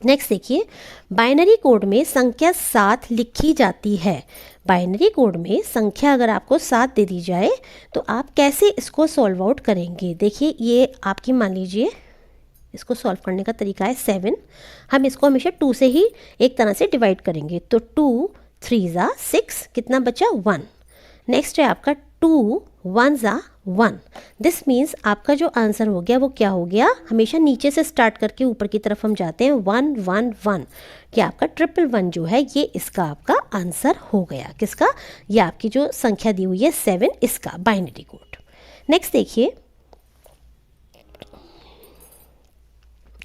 नेक्स्ट देखिए, बाइनरी कोड में संख्या 7 लिखी जाती है। बाइनरी कोड में संख्या अगर आपको 7 दे दी जाए तो आप कैसे इसको सॉल्व आउट करेंगे? देखिए ये आपकी, मान लीजिए इसको सॉल्व करने का तरीका है 7, हम इसको हमेशा 2 से ही एक तरह से डिवाइड करेंगे। तो 2 3 ज़ा 6, कितना बचा? 1। नेक्स्ट है आपका 2 1 ज़ा 1। दिस मीन्स आपका जो आंसर हो गया वो क्या हो गया? हमेशा नीचे से स्टार्ट करके ऊपर की तरफ हम जाते हैं, 1 1 1। क्या आपका 111 जो है ये इसका आपका आंसर हो गया। किसका? ये आपकी जो संख्या दी हुई है 7, इसका बाइनरी कोड। नेक्स्ट देखिए,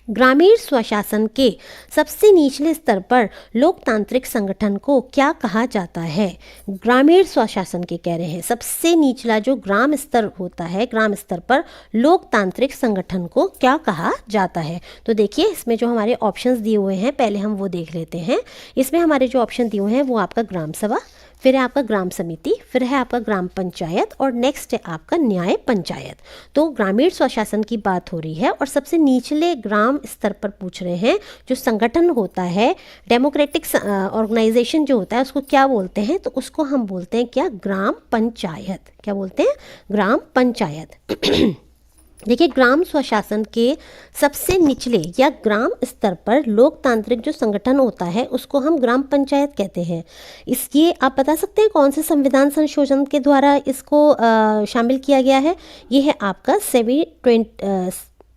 ग्रामीण स्वशासन के सबसे निचले स्तर पर लोकतांत्रिक संगठन को क्या कहा जाता है? ग्रामीण स्वशासन के कह रहे हैं सबसे निचला जो ग्राम स्तर होता है, ग्राम स्तर पर लोकतांत्रिक संगठन को क्या कहा जाता है? तो देखिए इसमें जो हमारे ऑप्शंस दिए हुए हैं पहले हम वो देख लेते हैं। इसमें हमारे जो ऑप्शन दिए हुए हैं वो आपका ग्राम सभा, फिर है आपका ग्राम समिति, फिर है आपका ग्राम पंचायत और नेक्स्ट है आपका न्याय पंचायत। तो ग्रामीण स्वशासन की बात हो रही है और सबसे निचले ग्राम स्तर पर पूछ रहे हैं जो संगठन होता है, डेमोक्रेटिक ऑर्गेनाइजेशन जो होता है उसको क्या बोलते हैं? तो उसको हम बोलते हैं क्या? ग्राम पंचायत। क्या बोलते हैं? ग्राम पंचायत। देखिए ग्राम स्वशासन के सबसे निचले या ग्राम स्तर पर लोकतांत्रिक जो संगठन होता है उसको हम ग्राम पंचायत कहते हैं। इसके आप बता सकते हैं कौन से संविधान संशोधन के द्वारा इसको शामिल किया गया है? ये है आपका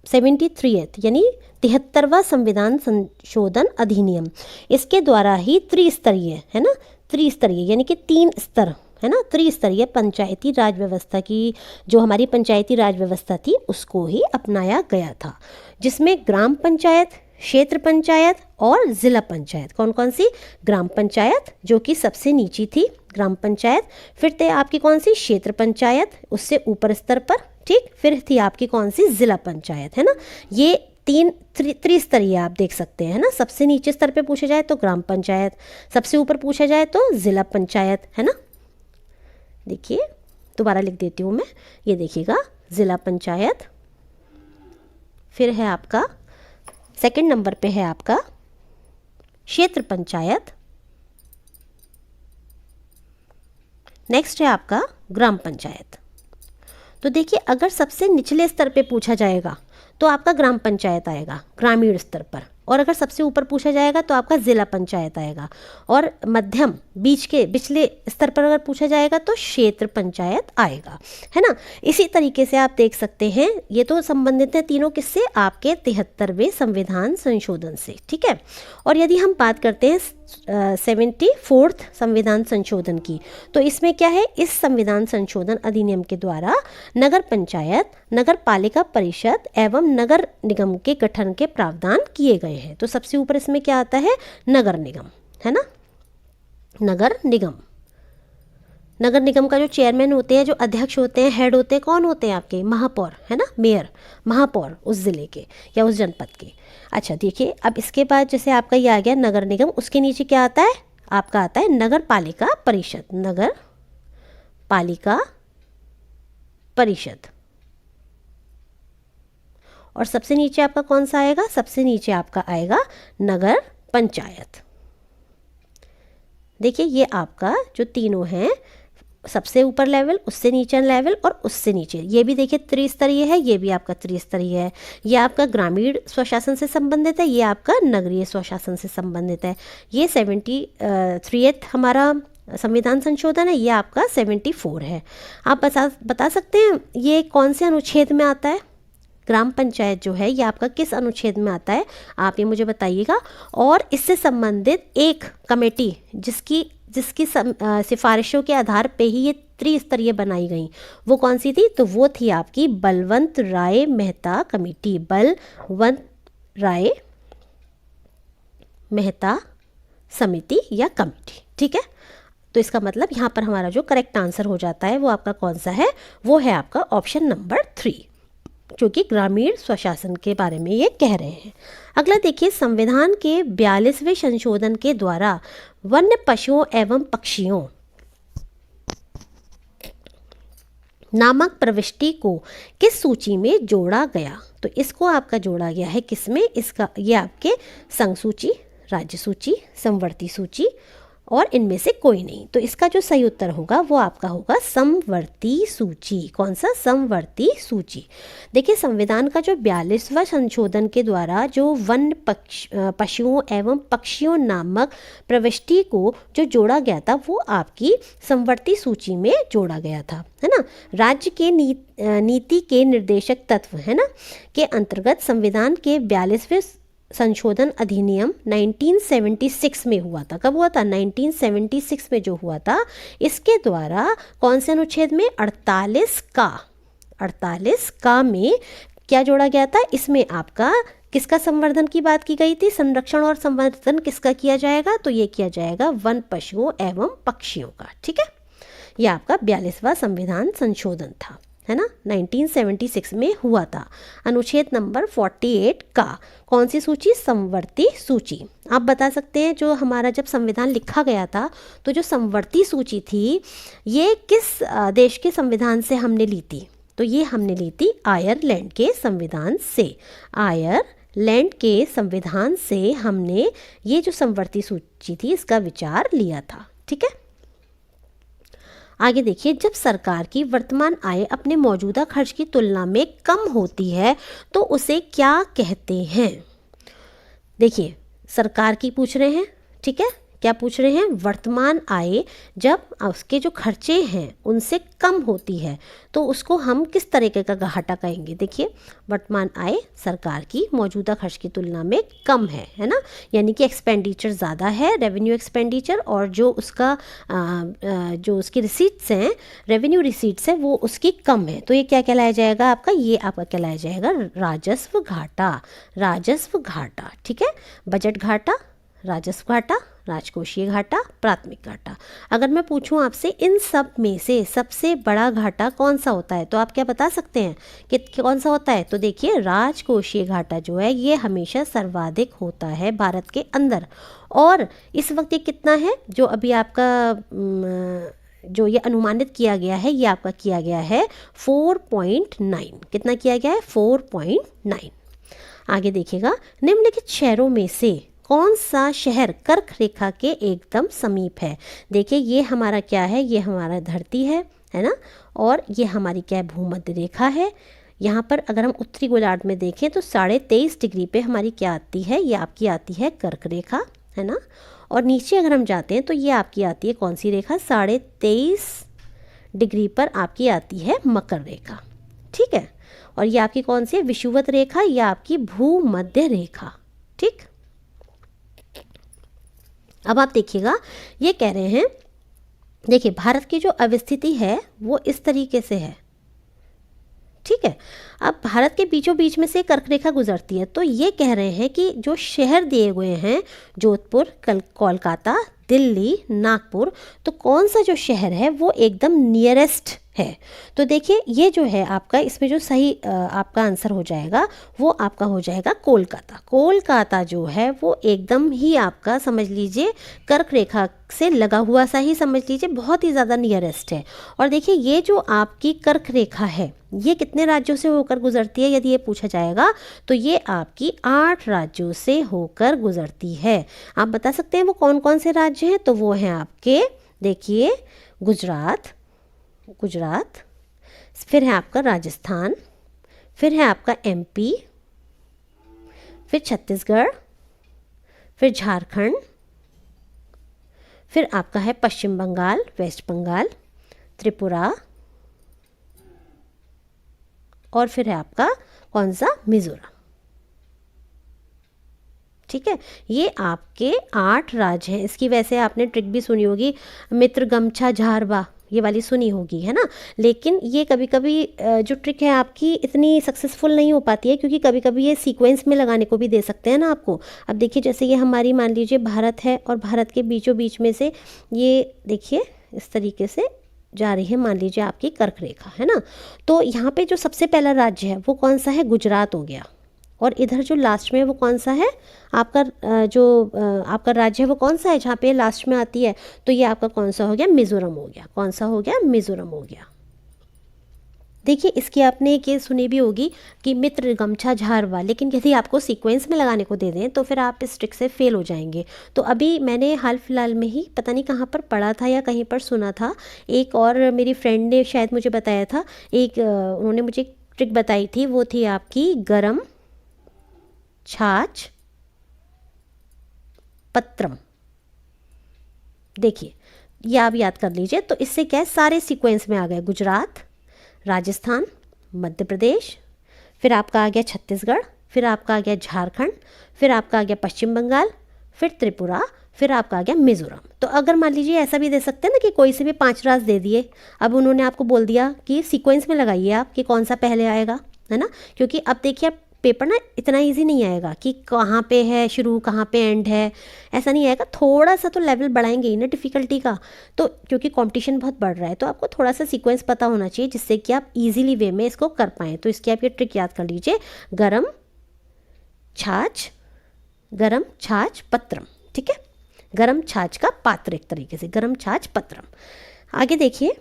73th यानी 73वां संविधान संशोधन अधिनियम। इसके द्वारा ही त्रिस्तरीय, है ना, त्रिस्तरीय यानी कि 3 स्तर, है ना, त्रिस्तरीय पंचायती राज व्यवस्था की जो हमारी पंचायती राज व्यवस्था थी उसको ही अपनाया गया था, जिसमें ग्राम पंचायत, क्षेत्र पंचायत और ज़िला पंचायत, कौन कौन सी? ग्राम पंचायत जो कि सबसे नीची थी ग्राम पंचायत, फिर थे आपकी कौन सी? क्षेत्र पंचायत, उससे ऊपर स्तर पर, ठीक, फिर थी आपकी कौन सी? ज़िला पंचायत, है ना। ये 3 त्रिस्तरीय आप देख सकते हैं, है ना। सबसे नीचे स्तर पे पूछा जाए तो ग्राम पंचायत, सबसे ऊपर पूछा जाए तो ज़िला पंचायत, है ना। देखिए दोबारा लिख देती हूँ मैं, ये देखिएगा ज़िला पंचायत, फिर है आपका सेकंड नंबर पे है आपका क्षेत्र पंचायत, नेक्स्ट है आपका ग्राम पंचायत। तो देखिए अगर सबसे निचले स्तर पे पूछा जाएगा तो आपका ग्राम पंचायत आएगा ग्रामीण स्तर पर, और अगर सबसे ऊपर पूछा जाएगा तो आपका ज़िला पंचायत आएगा, और मध्यम बीच के पिछले स्तर पर अगर पूछा जाएगा तो क्षेत्र पंचायत आएगा, है ना। इसी तरीके से आप देख सकते हैं ये तो संबंधित है तीनों किससे? आपके 73वें संविधान संशोधन से, ठीक है। और यदि हम बात करते हैं 74th संविधान संशोधन की, तो इसमें क्या है? इस संविधान संशोधन अधिनियम के द्वारा नगर पंचायत, नगर पालिका परिषद एवं नगर निगम के गठन के प्रावधान किए गए हैं। तो सबसे ऊपर इसमें क्या आता है, नगर निगम, है ना, नगर निगम। नगर निगम का जो चेयरमैन होते हैं, जो अध्यक्ष होते हैं, हेड होते हैं, कौन होते हैं आपके, महापौर, है ना, मेयर, महापौर उस ज़िले के या उस जनपद के। अच्छा देखिए, अब इसके बाद जैसे आपका ये आ गया नगर निगम, उसके नीचे क्या आता है, आपका आता है नगर पालिका परिषद, नगर पालिका परिषद। और सबसे नीचे आपका कौन सा आएगा, सबसे नीचे आपका आएगा नगर पंचायत। देखिए ये आपका जो तीनों हैं, सबसे ऊपर लेवल, उससे नीचे लेवल और उससे नीचे, ये भी देखिए त्रिस्तरीय है, ये भी आपका त्रिस्तरीय है। ये आपका ग्रामीण स्वशासन से संबंधित है, ये आपका नगरीय स्वशासन से संबंधित है। ये 73 हमारा संविधान संशोधन है, ये आपका 74 है। आप बता सकते हैं ये कौन से अनुच्छेद में आता है, ग्राम पंचायत जो है ये आपका किस अनुच्छेद में आता है, आप ये मुझे बताइएगा। और इससे संबंधित एक कमेटी जिसकी सिफारिशों के आधार पे ही ये त्रिस्तरीय बनाई गई, वो कौन सी थी, तो वो थी आपकी बलवंत राय मेहता कमेटी, बलवंत राय मेहता समिति या कमेटी, ठीक है। तो इसका मतलब यहाँ पर हमारा जो करेक्ट आंसर हो जाता है वो आपका कौन सा है, वो है आपका ऑप्शन नंबर 3, जो कि ग्रामीण स्वशासन के बारे में ये कह रहे हैं। अगला देखिए, संविधान के 42वें संशोधन के द्वारा वन्य पशुओं एवं पक्षियों नामक प्रविष्टि को किस सूची में जोड़ा गया, तो इसको आपका जोड़ा गया है किसमें, इसका ये आपके संघ सूची, राज्य सूची, समवर्ती सूची और इनमें से कोई नहीं। तो इसका जो सही उत्तर होगा वो आपका होगा समवर्ती सूची। कौन सा, समवर्ती सूची। देखिए संविधान का जो 42वां संशोधन के द्वारा जो वन्य पशुओं एवं पक्षियों नामक प्रविष्टि को जो जोड़ा गया था वो आपकी समवर्ती सूची में जोड़ा गया था, है ना। राज्य के नीति के निर्देशक तत्व, है ना, के अंतर्गत संविधान के 42वें संशोधन अधिनियम 1976 में हुआ था। कब हुआ था, 1976 में जो हुआ था, इसके द्वारा कौन से अनुच्छेद में, 48 का में क्या जोड़ा गया था, इसमें आपका किसका संवर्धन की बात की गई थी, संरक्षण और संवर्धन किसका किया जाएगा, तो ये किया जाएगा वन पशुओं एवं पक्षियों का, ठीक है। यह आपका 42वां संविधान संशोधन था, है ना, 1976 में हुआ था। अनुच्छेद नंबर 48 का कौन सी सूची, समवर्ती सूची। आप बता सकते हैं जो हमारा जब संविधान लिखा गया था तो जो समवर्ती सूची थी ये किस देश के संविधान से हमने ली थी, तो ये हमने ली थी आयरलैंड के संविधान से। आयरलैंड के संविधान से हमने ये जो समवर्ती सूची थी इसका विचार लिया था, ठीक है। आगे देखिए, जब सरकार की वर्तमान आय अपने मौजूदा खर्च की तुलना में कम होती है तो उसे क्या कहते हैं। देखिए सरकार की पूछ रहे हैं, ठीक है, क्या पूछ रहे हैं, वर्तमान आय जब उसके जो खर्चे हैं उनसे कम होती है तो उसको हम किस तरीके का घाटा कहेंगे। देखिए वर्तमान आय सरकार की मौजूदा खर्च की तुलना में कम है ना, यानी कि एक्सपेंडिचर ज़्यादा है, रेवेन्यू एक्सपेंडिचर, और जो उसका जो उसकी रिसीट्स हैं, रेवेन्यू रिसीट्स है, वो उसकी कम है। तो ये क्या कहलाया जाएगा आपका, ये आपका कहलाया जाएगा राजस्व घाटा, राजस्व घाटा, ठीक है। बजट घाटा, राजस्व घाटा, राजकोषीय घाटा, प्राथमिक घाटा। अगर मैं पूछूं आपसे इन सब में से सबसे बड़ा घाटा कौन सा होता है तो आप क्या बता सकते हैं कि कौन सा होता है, तो देखिए राजकोषीय घाटा जो है ये हमेशा सर्वाधिक होता है भारत के अंदर। और इस वक्त ये कितना है, जो अभी आपका जो ये अनुमानित किया गया है, ये आपका किया गया है 4.9। कितना किया गया है, 4.9। आगे देखिएगा, निम्नलिखित शहरों में से कौन सा शहर कर्क रेखा के एकदम समीप है। देखिए ये हमारा क्या है, ये हमारा धरती है ना, और ये हमारी क्या है, भूमध्य रेखा है। यहाँ पर अगर हम उत्तरी गोलार्ध में देखें तो 23.5 डिग्री पे हमारी क्या आती है, ये आपकी आती है कर्क रेखा, है ना। और नीचे अगर हम जाते हैं तो ये आपकी आती है कौन सी रेखा, 23.5 डिग्री पर आपकी आती है मकर रेखा, ठीक है। और ये आपकी कौन सी है, विषुवत रेखा, या आपकी भूमध्य रेखा, ठीक। अब आप देखिएगा ये कह रहे हैं, देखिए भारत की जो अवस्थिति है वो इस तरीके से है, ठीक है। अब भारत के बीचों बीच में से कर्क रेखा गुजरती है, तो ये कह रहे हैं कि जो शहर दिए हुए हैं जोधपुर, कोलकाता, दिल्ली, नागपुर, तो कौन सा जो शहर है वो एकदम नियरेस्ट है। तो देखिए ये जो है आपका, इसमें जो सही आपका आंसर हो जाएगा वो आपका हो जाएगा कोलकाता। कोलकाता जो है वो एकदम ही आपका समझ लीजिए कर्क रेखा से लगा हुआ सा ही समझ लीजिए, बहुत ही ज़्यादा नियरेस्ट है। और देखिए ये जो आपकी कर्क रेखा है ये कितने राज्यों से होकर गुजरती है, यदि ये पूछा जाएगा तो ये आपकी 8 राज्यों से होकर गुजरती है। आप बता सकते हैं वो कौन कौन से राज्य हैं, तो वो हैं आपके, देखिए गुजरात, फिर है आपका राजस्थान, फिर है आपका एमपी, फिर छत्तीसगढ़, फिर झारखंड, फिर आपका है पश्चिम बंगाल, वेस्ट बंगाल, त्रिपुरा, और फिर है आपका कौन सा, मिजोरम। ठीक है, ये आपके 8 राज्य हैं। इसकी वैसे आपने ट्रिक भी सुनी होगी, मित्र गमछा झारवा, ये वाली सुनी होगी, है ना। लेकिन ये कभी कभी जो ट्रिक है आपकी इतनी सक्सेसफुल नहीं हो पाती है, क्योंकि कभी कभी ये सीक्वेंस में लगाने को भी दे सकते हैं ना आपको। अब देखिए जैसे ये हमारी मान लीजिए भारत है, और भारत के बीचों बीच में से ये देखिए इस तरीके से जा रही है, मान लीजिए आपकी कर्क रेखा, है ना। तो यहाँ पे जो सबसे पहला राज्य है वो कौन सा है, गुजरात हो गया। और इधर जो लास्ट में है वो कौन सा है आपका, जो आपका राज्य है वो कौन सा है जहाँ पे लास्ट में आती है, तो ये आपका कौन सा हो गया, मिजोरम हो गया। कौन सा हो गया, मिजोरम हो गया। देखिए इसकी आपने एक ये सुनी भी होगी कि मित्र गमछा झारवा, लेकिन यदि आपको सीक्वेंस में लगाने को दे दें तो फिर आप इस ट्रिक से फेल हो जाएंगे। तो अभी मैंने हाल फिलहाल में ही पता नहीं कहाँ पर पढ़ा था या कहीं पर सुना था, एक और मेरी फ्रेंड ने शायद मुझे बताया था, एक उन्होंने मुझे एक ट्रिक बताई थी, वो थी आपकी गरम छाछ पत्रम। देखिए ये आप याद कर लीजिए, तो इससे क्या है सारे सीक्वेंस में आ गए, गुजरात, राजस्थान, मध्य प्रदेश, फिर आपका आ गया छत्तीसगढ़, फिर आपका आ गया झारखंड, फिर आपका आ गया पश्चिम बंगाल, फिर त्रिपुरा, फिर आपका आ गया मिजोरम। तो अगर मान लीजिए ऐसा भी दे सकते हैं ना कि कोई से भी 5 राज्य दे दिए, अब उन्होंने आपको बोल दिया कि सीक्वेंस में लगाइए आप कि कौन सा पहले आएगा, है ना। क्योंकि अब देखिए आप पेपर ना इतना इजी नहीं आएगा कि कहाँ पे है शुरू कहाँ पे एंड है, ऐसा नहीं आएगा। थोड़ा सा तो लेवल बढ़ाएंगे ही ना डिफ़िकल्टी का, तो क्योंकि कंपटीशन बहुत बढ़ रहा है, तो आपको थोड़ा सा सीक्वेंस पता होना चाहिए जिससे कि आप इजीली वे में इसको कर पाएँ। तो इसकी आप ये ट्रिक याद कर लीजिए, गरम छाछ पत्रम। ठीक है, गरम छाछ का पात्र, एक तरीके से गरम छाछ पत्रम। आगे देखिए,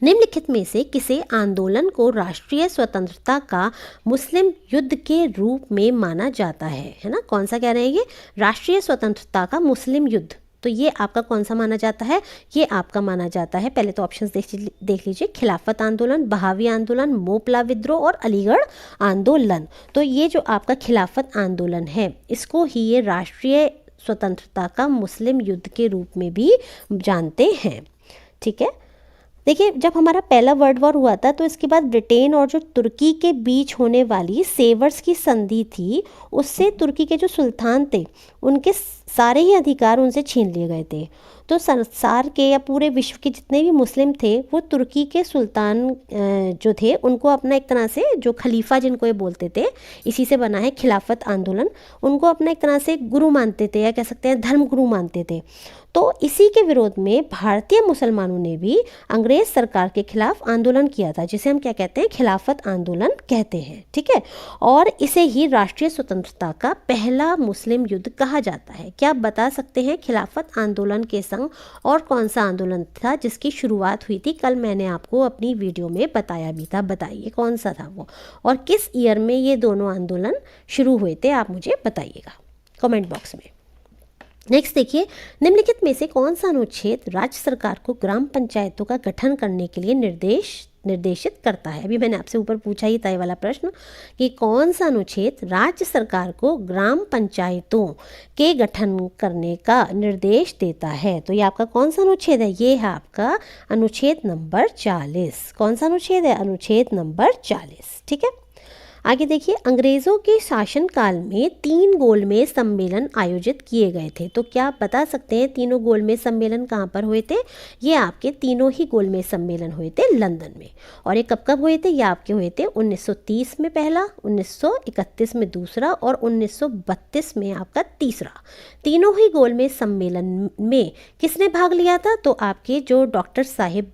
निम्नलिखित में से किसे आंदोलन को राष्ट्रीय स्वतंत्रता का मुस्लिम युद्ध के रूप में माना जाता है ना। कौन सा कह रहे हैं ये, राष्ट्रीय स्वतंत्रता का मुस्लिम युद्ध, तो ये आपका कौन सा माना जाता है, ये आपका माना जाता है, पहले तो ऑप्शंस देख लीजिए, खिलाफत आंदोलन, बहावी आंदोलन, मोपला विद्रोह और अलीगढ़ आंदोलन। तो ये जो आपका खिलाफत आंदोलन है इसको ही ये राष्ट्रीय स्वतंत्रता का मुस्लिम युद्ध के रूप में भी जानते हैं। ठीक है, देखिए जब हमारा पहला वर्ल्ड वॉर हुआ था तो इसके बाद ब्रिटेन और जो तुर्की के बीच होने वाली सेवर्स की संधि थी, उससे तुर्की के जो सुल्तान थे उनके सारे ही अधिकार उनसे छीन लिए गए थे। तो संसार के या पूरे विश्व के जितने भी मुस्लिम थे वो तुर्की के सुल्तान जो थे उनको अपना एक तरह से, जो खलीफा जिनको ये बोलते थे, इसी से बना है खिलाफत आंदोलन, उनको अपना एक तरह से गुरु मानते थे या कह सकते हैं धर्म गुरु मानते थे। तो इसी के विरोध में भारतीय मुसलमानों ने भी अंग्रेज सरकार के खिलाफ आंदोलन किया था, जिसे हम क्या कहते हैं, खिलाफत आंदोलन कहते हैं। ठीक है, और इसे ही राष्ट्रीय स्वतंत्रता का पहला मुस्लिम युद्ध कहा जाता है। क्या आप बता सकते हैं खिलाफत आंदोलन के संग और कौन सा आंदोलन था जिसकी शुरुआत हुई थी? कल मैंने आपको अपनी वीडियो में बताया भी था, बताइए कौन सा था वो, और किस ईयर में ये दोनों आंदोलन शुरू हुए थे, आप मुझे बताइएगा कमेंट बॉक्स में। नेक्स्ट देखिए, निम्नलिखित में से कौन सा अनुच्छेद राज्य सरकार को ग्राम पंचायतों का गठन करने के लिए निर्देशित करता है? अभी मैंने आपसे ऊपर पूछा ही था ये वाला प्रश्न कि कौन सा अनुच्छेद राज्य सरकार को ग्राम पंचायतों के गठन करने का निर्देश देता है। तो ये आपका कौन सा अनुच्छेद है? ये है आपका अनुच्छेद नंबर 40। कौन सा अनुच्छेद है? अनुच्छेद नंबर 40। ठीक है, आगे देखिए, अंग्रेज़ों के शासनकाल में 3 गोलमेज सम्मेलन आयोजित किए गए थे। तो क्या आप बता सकते हैं तीनों गोलमेज सम्मेलन कहाँ पर हुए थे? ये आपके तीनों ही गोलमेज सम्मेलन हुए थे लंदन में। और ये कब कब हुए थे? ये आपके हुए थे 1930 में पहला, 1931 में दूसरा और 1932 में आपका तीसरा। तीनों ही गोलमेज सम्मेलन में किसने भाग लिया था? तो आपके जो डॉक्टर साहिब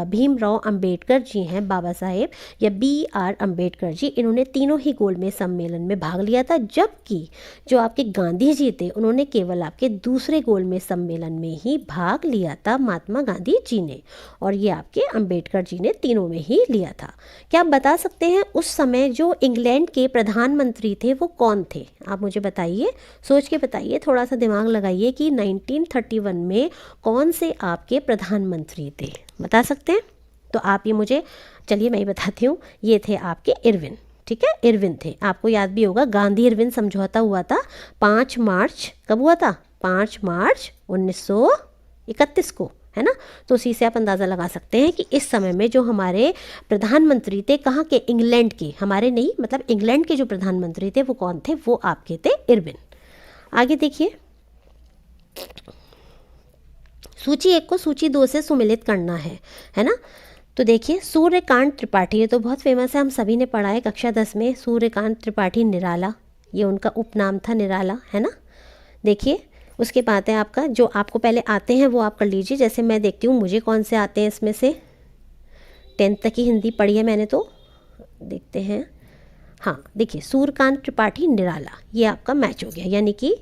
भीमराव अंबेडकर जी हैं, बाबा साहेब या BR अंबेडकर जी, इन्होंने तीनों ही गोलमेज सम्मेलन में भाग लिया था। जबकि जो आपके गांधी जी थे, उन्होंने केवल आपके दूसरे गोलमेज सम्मेलन में ही भाग लिया था, महात्मा गांधी जी ने। और ये आपके अंबेडकर जी ने तीनों में ही लिया था। क्या आप बता सकते हैं उस समय जो इंग्लैंड के प्रधानमंत्री थे वो कौन थे? आप मुझे बताइए, सोच के बताइए, थोड़ा सा दिमाग लगाइए कि 1931 में कौन से आपके प्रधानमंत्री थे, बता सकते हैं? तो आप ये मुझे, चलिए मैं ही बताती हूँ, ये थे आपके इरविन। ठीक है, इरविन थे। आपको याद भी होगा, गांधी इरविन समझौता हुआ था 5 मार्च, कब हुआ था? 5 मार्च 1931 को, है ना। तो उसी से आप अंदाज़ा लगा सकते हैं कि इस समय में जो हमारे प्रधानमंत्री थे, कहाँ के? इंग्लैंड के, हमारे नहीं, मतलब इंग्लैंड के जो प्रधानमंत्री थे वो कौन थे? वो आपके थे इरविन। आगे देखिए, सूची 1 को सूची 2 से सुमिलित करना है ना। तो देखिए, सूर्यकांत त्रिपाठी, ये तो बहुत फेमस है, हम सभी ने पढ़ा है कक्षा 10 में। सूर्यकांत त्रिपाठी निराला, ये उनका उपनाम था, निराला, है ना। देखिए, उसके बाद है आपका, जो आपको पहले आते हैं वो आप कर लीजिए। जैसे मैं देखती हूँ मुझे कौन से आते हैं इसमें से। 10th तक की हिंदी पढ़ी है मैंने, तो देखते हैं। हाँ देखिए, सूर्यकांत त्रिपाठी निराला, ये आपका मैच हो गया। यानी कि,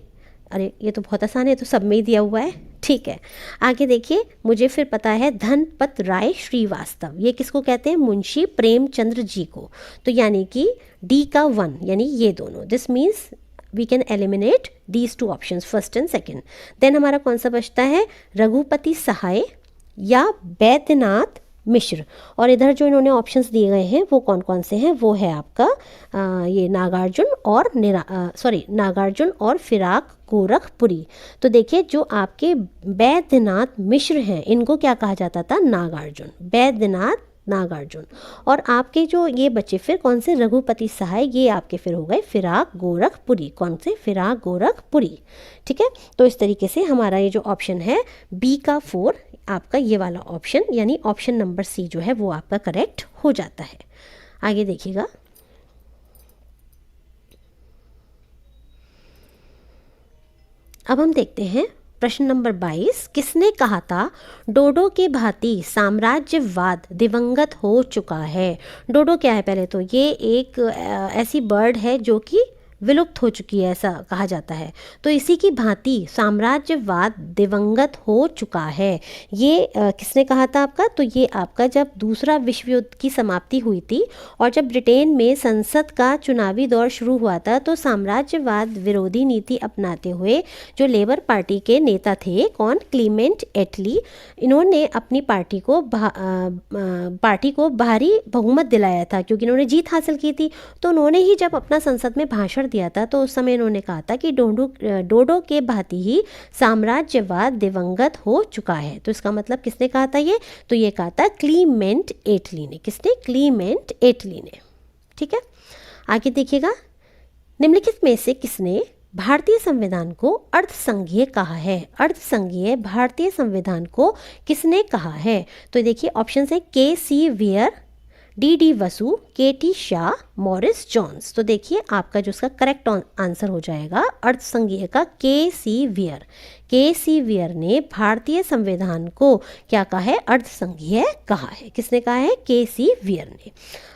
अरे ये तो बहुत आसान है, तो सब में ही दिया हुआ है। ठीक है, आगे देखिए, मुझे फिर पता है धनपत राय श्रीवास्तव, ये किसको कहते हैं? मुंशी प्रेमचंद्र जी को। तो यानी कि D का 1, यानी ये दोनों, this means we can eliminate these 2 options, first and second. Then हमारा कौन सा बचता है? रघुपति सहाय या बैद्यनाथ मिश्र। और इधर जो इन्होंने ऑप्शंस दिए गए हैं वो कौन कौन से हैं? वो है आपका ये नागार्जुन और नागार्जुन और फिराक गोरखपुरी। तो देखिए, जो आपके बैद्यनाथ मिश्र हैं, इनको क्या कहा जाता था? नागार्जुन, बैद्यनाथ नागार्जुन। और आपके जो ये बच्चे फिर कौन से? रघुपति सहाय, ये आपके फिर हो गए फिराक गोरखपुरी। कौन से? फिराक गोरखपुरी। ठीक है, तो इस तरीके से हमारा ये जो ऑप्शन है B का 4, आपका ये वाला ऑप्शन, यानी ऑप्शन नंबर C जो है वो आपका करेक्ट हो जाता है। आगे देखिएगा, अब हम देखते हैं प्रश्न नंबर 22। किसने कहा था डोडो के भांति साम्राज्यवाद दिवंगत हो चुका है? डोडो क्या है? पहले तो ये एक ऐसी बर्ड है जो कि विलुप्त हो चुकी है, ऐसा कहा जाता है। तो इसी की भांति साम्राज्यवाद दिवंगत हो चुका है, ये किसने कहा था आपका? तो ये आपका जब दूसरा विश्व युद्ध की समाप्ति हुई थी और जब ब्रिटेन में संसद का चुनावी दौर शुरू हुआ था, तो साम्राज्यवाद विरोधी नीति अपनाते हुए जो लेबर पार्टी के नेता थे, कौन? क्लीमेंट एटली, इन्होंने अपनी पार्टी को भारी बहुमत दिलाया था, क्योंकि इन्होंने जीत हासिल की थी। तो उन्होंने ही जब अपना संसद में भाषण दिया था, तो उस समय इन्होंने कहा था कि डोडो के भांति ही साम्राज्यवाद दिवंगत हो चुका है। तो इसका मतलब किसने कहा था ये? तो ये कहा था क्लीमेंट एटली ने। किसने? क्लीमेंट एटली ने। ठीक है, आगे देखिएगा, निम्नलिखित में से किसने भारतीय संविधान को अर्धसंघीय कहा है? अर्धसंघीय भारतीय संविधान को किसने कहा है? तो देखिए, ऑप्शन है KC Wheare, D Basu, KT Shah, Morris Jones. तो देखिए, आपका जो इसका करेक्ट आंसर हो जाएगा अर्धसंघीय का KC वेयर। KC वेयर ने भारतीय संविधान को क्या कहा है? अर्धसंघीय कहा है। किसने कहा है? KC वेयर ने।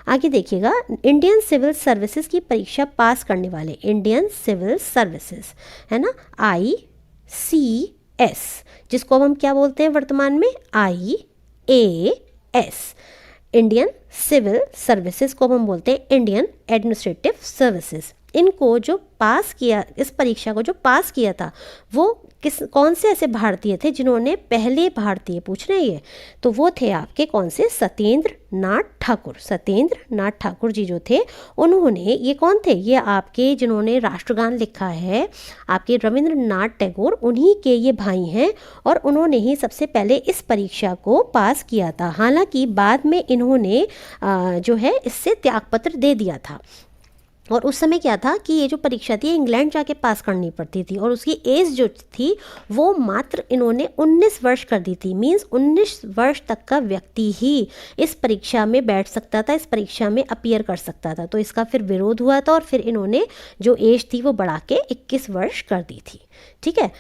आगे देखिएगा, इंडियन सिविल सर्विसेज की परीक्षा पास करने वाले, इंडियन सिविल सर्विसेज है ना, ICS, जिसको अब हम क्या बोलते हैं वर्तमान में? IAS, इंडियन सिविल सर्विसेज को हम बोलते हैं इंडियन एडमिनिस्ट्रेटिव सर्विसेज। इनको जो पास किया, इस परीक्षा को जो पास किया था, वो कौन से ऐसे भारतीय थे जिन्होंने पहले भारतीय, पूछ रहे हैं ये, तो वो थे आपके कौन से? सत्येंद्र नाथ ठाकुर। सत्येंद्र नाथ ठाकुर जी जो थे, उन्होंने, ये कौन थे? ये आपके जिन्होंने राष्ट्रगान लिखा है, आपके रविंद्रनाथ टैगोर, उन्हीं के ये भाई हैं और उन्होंने ही सबसे पहले इस परीक्षा को पास किया था। हालांकि बाद में इन्होंने जो है इससे त्यागपत्र दे दिया था। और उस समय क्या था कि ये जो परीक्षा थी इंग्लैंड जाके पास करनी पड़ती थी, और उसकी एज जो थी वो मात्र इन्होंने 19 वर्ष कर दी थी। मींस 19 वर्ष तक का व्यक्ति ही इस परीक्षा में बैठ सकता था, इस परीक्षा में अपीयर कर सकता था। तो इसका फिर विरोध हुआ था और फिर इन्होंने जो एज थी वो बढ़ा के 21 वर्ष कर दी थी। ठीक है,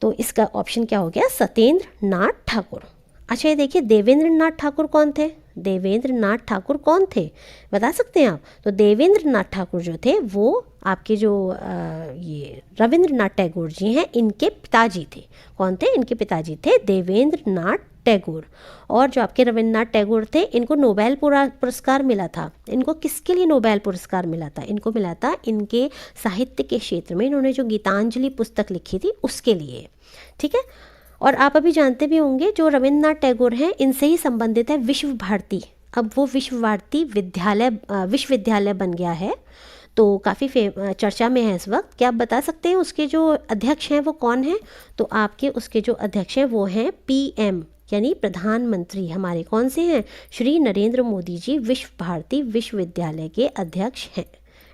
तो इसका ऑप्शन क्या हो गया, सत्येंद्र नाथ ठाकुर। अच्छा ये देखिए, देवेंद्र नाथ ठाकुर कौन थे? देवेंद्र नाथ ठाकुर कौन थे, बता सकते हैं आप? तो देवेंद्र नाथ ठाकुर जो थे वो आपके जो ये रविंद्रनाथ टैगोर जी हैं, इनके पिताजी थे। कौन थे? इनके पिताजी थे देवेंद्र नाथ टैगोर। और जो आपके रविंद्रनाथ टैगोर थे, इनको नोबेल पुरस्कार मिला था। इनको किसके लिए नोबेल पुरस्कार मिला था? इनको मिला था इनके साहित्य के क्षेत्र में इन्होंने जो गीतांजलि पुस्तक लिखी थी उसके लिए। ठीक है, और आप अभी जानते भी होंगे जो रविंद्रनाथ टैगोर हैं इनसे ही संबंधित है विश्व भारती। अब वो विश्व भारती विश्वविद्यालय बन गया है, तो काफ़ी चर्चा में है इस वक्त। क्या आप बता सकते हैं उसके जो अध्यक्ष हैं वो कौन हैं? तो आपके उसके जो अध्यक्ष हैं वो हैं पीएम, यानी प्रधानमंत्री हमारे कौन से हैं? श्री नरेंद्र मोदी जी विश्व भारती विश्वविद्यालय के अध्यक्ष हैं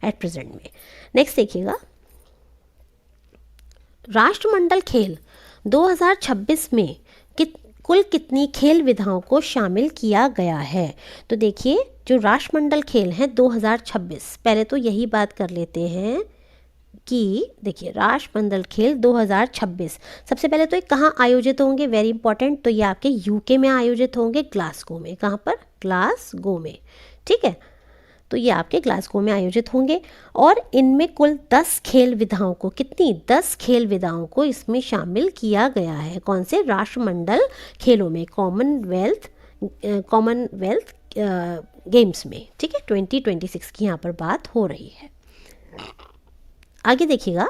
एट प्रेजेंट में। नेक्स्ट देखिएगा, राष्ट्रमंडल खेल 2026 में कुल कितनी खेल विधाओं को शामिल किया गया है? तो देखिए, जो राष्ट्रमंडल खेल हैं 2026, पहले तो यही बात कर लेते हैं कि देखिए राष्ट्रमंडल खेल 2026 सबसे पहले तो ये कहाँ आयोजित होंगे, वेरी इंपॉर्टेंट। तो ये आपके यूके में आयोजित होंगे, ग्लासगो में। कहाँ पर? ग्लासगो में। ठीक है, तो ये आपके ग्लासगो में आयोजित होंगे। और इनमें कुल 10 खेल विधाओं को, कितनी? 10 खेल विधाओं को इसमें शामिल किया गया है। कौन से? राष्ट्रमंडल खेलों में, कॉमनवेल्थ गेम्स में। ठीक है, 2026 की यहाँ पर बात हो रही है। आगे देखिएगा,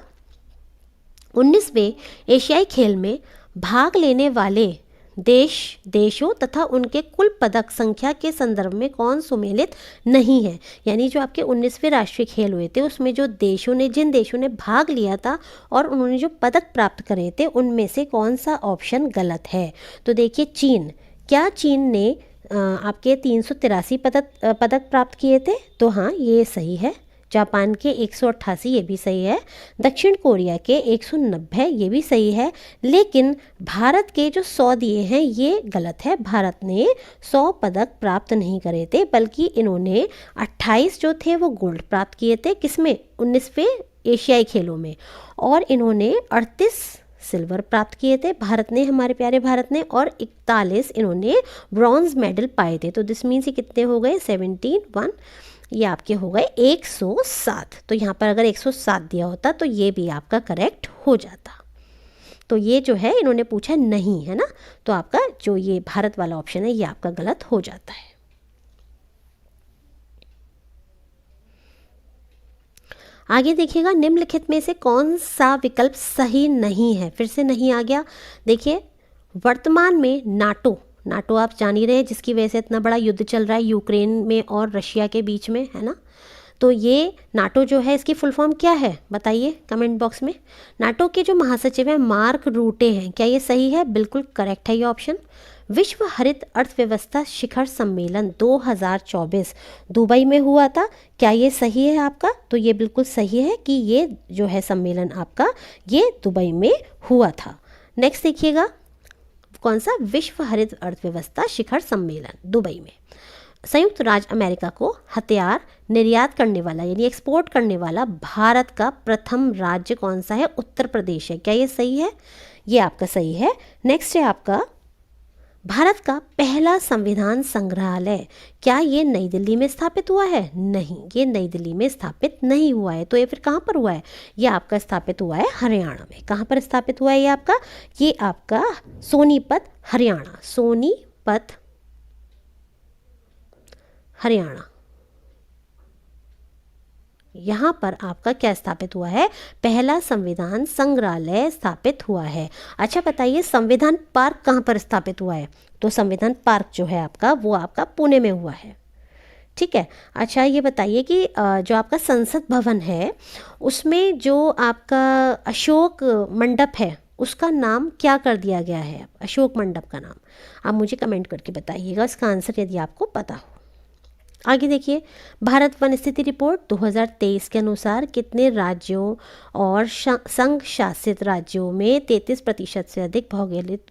19वें एशियाई खेल में भाग लेने वाले देशों तथा उनके कुल पदक संख्या के संदर्भ में कौन सुमेलित नहीं है? यानी जो आपके 19वें राष्ट्रीय खेल हुए थे उसमें जो जिन देशों ने भाग लिया था और उन्होंने जो पदक प्राप्त करे थे उनमें से कौन सा ऑप्शन गलत है? तो देखिए, चीन। क्या चीन ने आपके 383 पदक प्राप्त किए थे? तो हाँ, ये सही है। जापान के 188, ये भी सही है। दक्षिण कोरिया के 190, ये भी सही है। लेकिन भारत के जो 100 दिए हैं ये गलत है। भारत ने 100 पदक प्राप्त नहीं करे थे, बल्कि इन्होंने 28 जो थे वो गोल्ड प्राप्त किए थे। किसमें? 19वें एशियाई खेलों में। और इन्होंने 38 सिल्वर प्राप्त किए थे भारत ने, हमारे प्यारे भारत ने। और 41 इन्होंने ब्रॉन्ज मेडल पाए थे। तो दिस मीन्स ये कितने हो गए? 17, ये आपके हो गए 107। तो यहाँ पर अगर 107 दिया होता तो ये भी आपका करेक्ट हो जाता। तो ये जो है इन्होंने पूछा नहीं, है ना, तो आपका जो ये भारत वाला ऑप्शन है ये आपका गलत हो जाता है। आगे देखिएगा, निम्नलिखित में से कौन सा विकल्प सही नहीं है? फिर से नहीं आ गया। देखिए, वर्तमान में नाटो आप जान ही रहे हैं, जिसकी वजह से इतना बड़ा युद्ध चल रहा है यूक्रेन में और रशिया के बीच में, है ना। तो ये नाटो जो है इसकी फुल फॉर्म क्या है बताइए कमेंट बॉक्स में। नाटो के जो महासचिव हैं मार्क रूटे हैं। क्या ये सही है? बिल्कुल करेक्ट है ये ऑप्शन। विश्व हरित अर्थव्यवस्था शिखर सम्मेलन 2024 दुबई में हुआ था। क्या ये सही है आपका? तो ये बिल्कुल सही है कि ये जो है सम्मेलन आपका ये दुबई में हुआ था। नेक्स्ट देखिएगा, कौन सा? विश्व हरित अर्थव्यवस्था शिखर सम्मेलन दुबई में। संयुक्त राज्य अमेरिका को हथियार निर्यात करने वाला यानी एक्सपोर्ट करने वाला भारत का प्रथम राज्य कौन सा है? उत्तर प्रदेश है। क्या ये सही है? ये आपका सही है। नेक्स्ट है आपका, भारत का पहला संविधान संग्रहालय, क्या ये नई दिल्ली में स्थापित हुआ है? नहीं, ये नई दिल्ली में स्थापित नहीं हुआ है। तो ये फिर कहाँ पर हुआ है? ये आपका स्थापित हुआ है हरियाणा में। कहाँ पर स्थापित हुआ है ये आपका? ये आपका सोनीपत हरियाणा, सोनीपत हरियाणा, यहाँ पर आपका क्या स्थापित हुआ है? पहला संविधान संग्रहालय स्थापित हुआ है। अच्छा बताइए, संविधान पार्क कहाँ पर स्थापित हुआ है? तो संविधान पार्क जो है आपका वो आपका पुणे में हुआ है। ठीक है। अच्छा ये बताइए कि जो आपका संसद भवन है उसमें जो आपका अशोक मंडप है उसका नाम क्या कर दिया गया है? अशोक मंडप का नाम आप मुझे कमेंट करके बताइएगा इसका आंसर, यदि आपको पता हो। आगे देखिए, भारत वन स्थिति रिपोर्ट 2023 के अनुसार कितने राज्यों और संघ शासित राज्यों में 33% से अधिक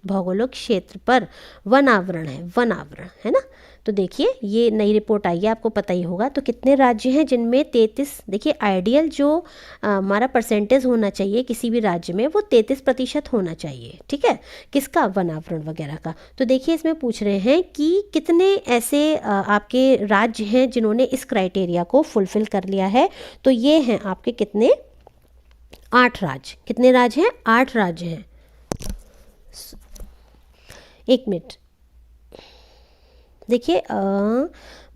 भौगोलिक क्षेत्र पर वन आवरण है ना। तो देखिए ये नई रिपोर्ट आई है, आपको पता ही होगा। तो कितने राज्य हैं जिनमें 33, देखिए आइडियल जो हमारा परसेंटेज होना चाहिए किसी भी राज्य में वो 33% होना चाहिए, ठीक है, किसका, वन आवरण वगैरह का। तो देखिए इसमें पूछ रहे हैं कि कितने ऐसे आपके राज्य हैं जिन्होंने इस क्राइटेरिया को फुलफिल कर लिया है। तो ये हैं आपके कितने, 8 राज्य। कितने राज्य हैं, 8 राज्य हैं। एक मिनट, देखिए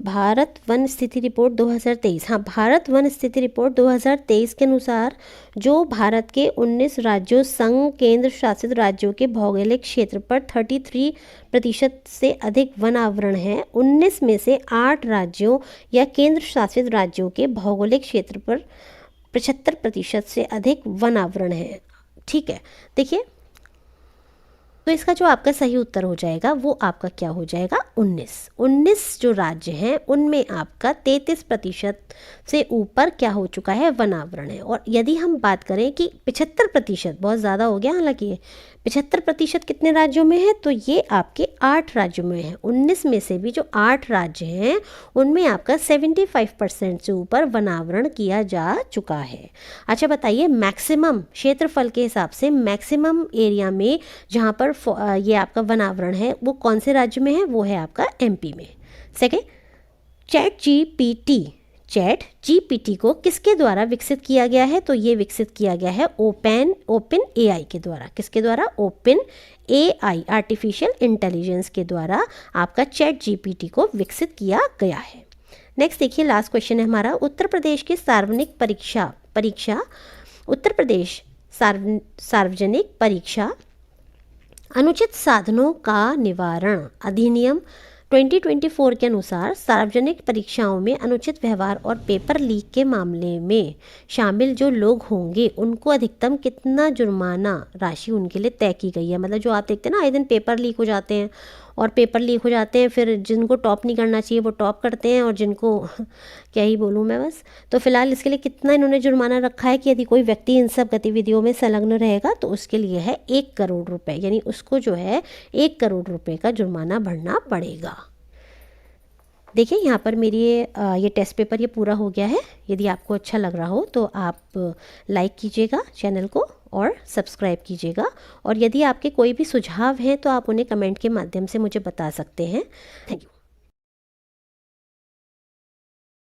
भारत वन स्थिति रिपोर्ट 2023, हाँ भारत वन स्थिति रिपोर्ट 2023 के अनुसार जो भारत के 19 राज्यों संघ केंद्र शासित राज्यों के भौगोलिक क्षेत्र पर 33% से अधिक वन आवरण है, 19 में से 8 राज्यों या केंद्र शासित राज्यों के भौगोलिक क्षेत्र पर 75% से अधिक वन आवरण है, ठीक है। देखिए तो इसका जो आपका सही उत्तर हो जाएगा वो आपका क्या हो जाएगा, 19 जो राज्य हैं उनमें आपका 33% से ऊपर क्या हो चुका है, वन आवरण है। और यदि हम बात करें कि 75%, बहुत ज़्यादा हो गया हालांकि ये 75% कितने राज्यों में है, तो ये आपके 8 राज्यों में है। 19 में से भी जो 8 राज्य हैं उनमें आपका 75% से ऊपर वन आवरण किया जा चुका है। अच्छा बताइए, मैक्सिमम क्षेत्रफल के हिसाब से मैक्सिमम एरिया में जहाँ पर ये आपका वन आवरण है वो कौन से राज्य में है, वो है आपका एमपी में। सेकेंड, चैट जीपीटी को किसके द्वारा विकसित किया गया है, तो ये विकसित किया गया है ओपन एआई के द्वारा। किसके द्वारा, ओपन एआई आर्टिफिशियल इंटेलिजेंस के द्वारा आपका चैट जीपीटी को विकसित किया गया है। नेक्स्ट देखिए, लास्ट क्वेश्चन है हमारा, उत्तर प्रदेश की सार्वजनिक परीक्षा उत्तर प्रदेश सार्वजनिक परीक्षा अनुचित साधनों का निवारण अधिनियम 2024 के अनुसार सार्वजनिक परीक्षाओं में अनुचित व्यवहार और पेपर लीक के मामले में शामिल जो लोग होंगे उनको अधिकतम कितना जुर्माना राशि उनके लिए तय की गई है। मतलब जो आप देखते हैं ना, आए दिन पेपर लीक हो जाते हैं और पेपर लीक हो जाते हैं, फिर जिनको टॉप नहीं करना चाहिए वो टॉप करते हैं और जिनको क्या ही बोलूँ मैं बस। तो फिलहाल इसके लिए कितना इन्होंने जुर्माना रखा है कि यदि कोई व्यक्ति इन सब गतिविधियों में संलग्न रहेगा तो उसके लिए है 1 करोड़ रुपए, यानी उसको जो है 1 करोड़ रुपए का जुर्माना भरना पड़ेगा। देखिए यहाँ पर मेरी ये टेस्ट पेपर ये पूरा हो गया है। यदि आपको अच्छा लग रहा हो तो आप लाइक कीजिएगा चैनल को और सब्सक्राइब कीजिएगा। और यदि आपके कोई भी सुझाव हैं तो आप उन्हें कमेंट के माध्यम से मुझे बता सकते हैं। Thank you.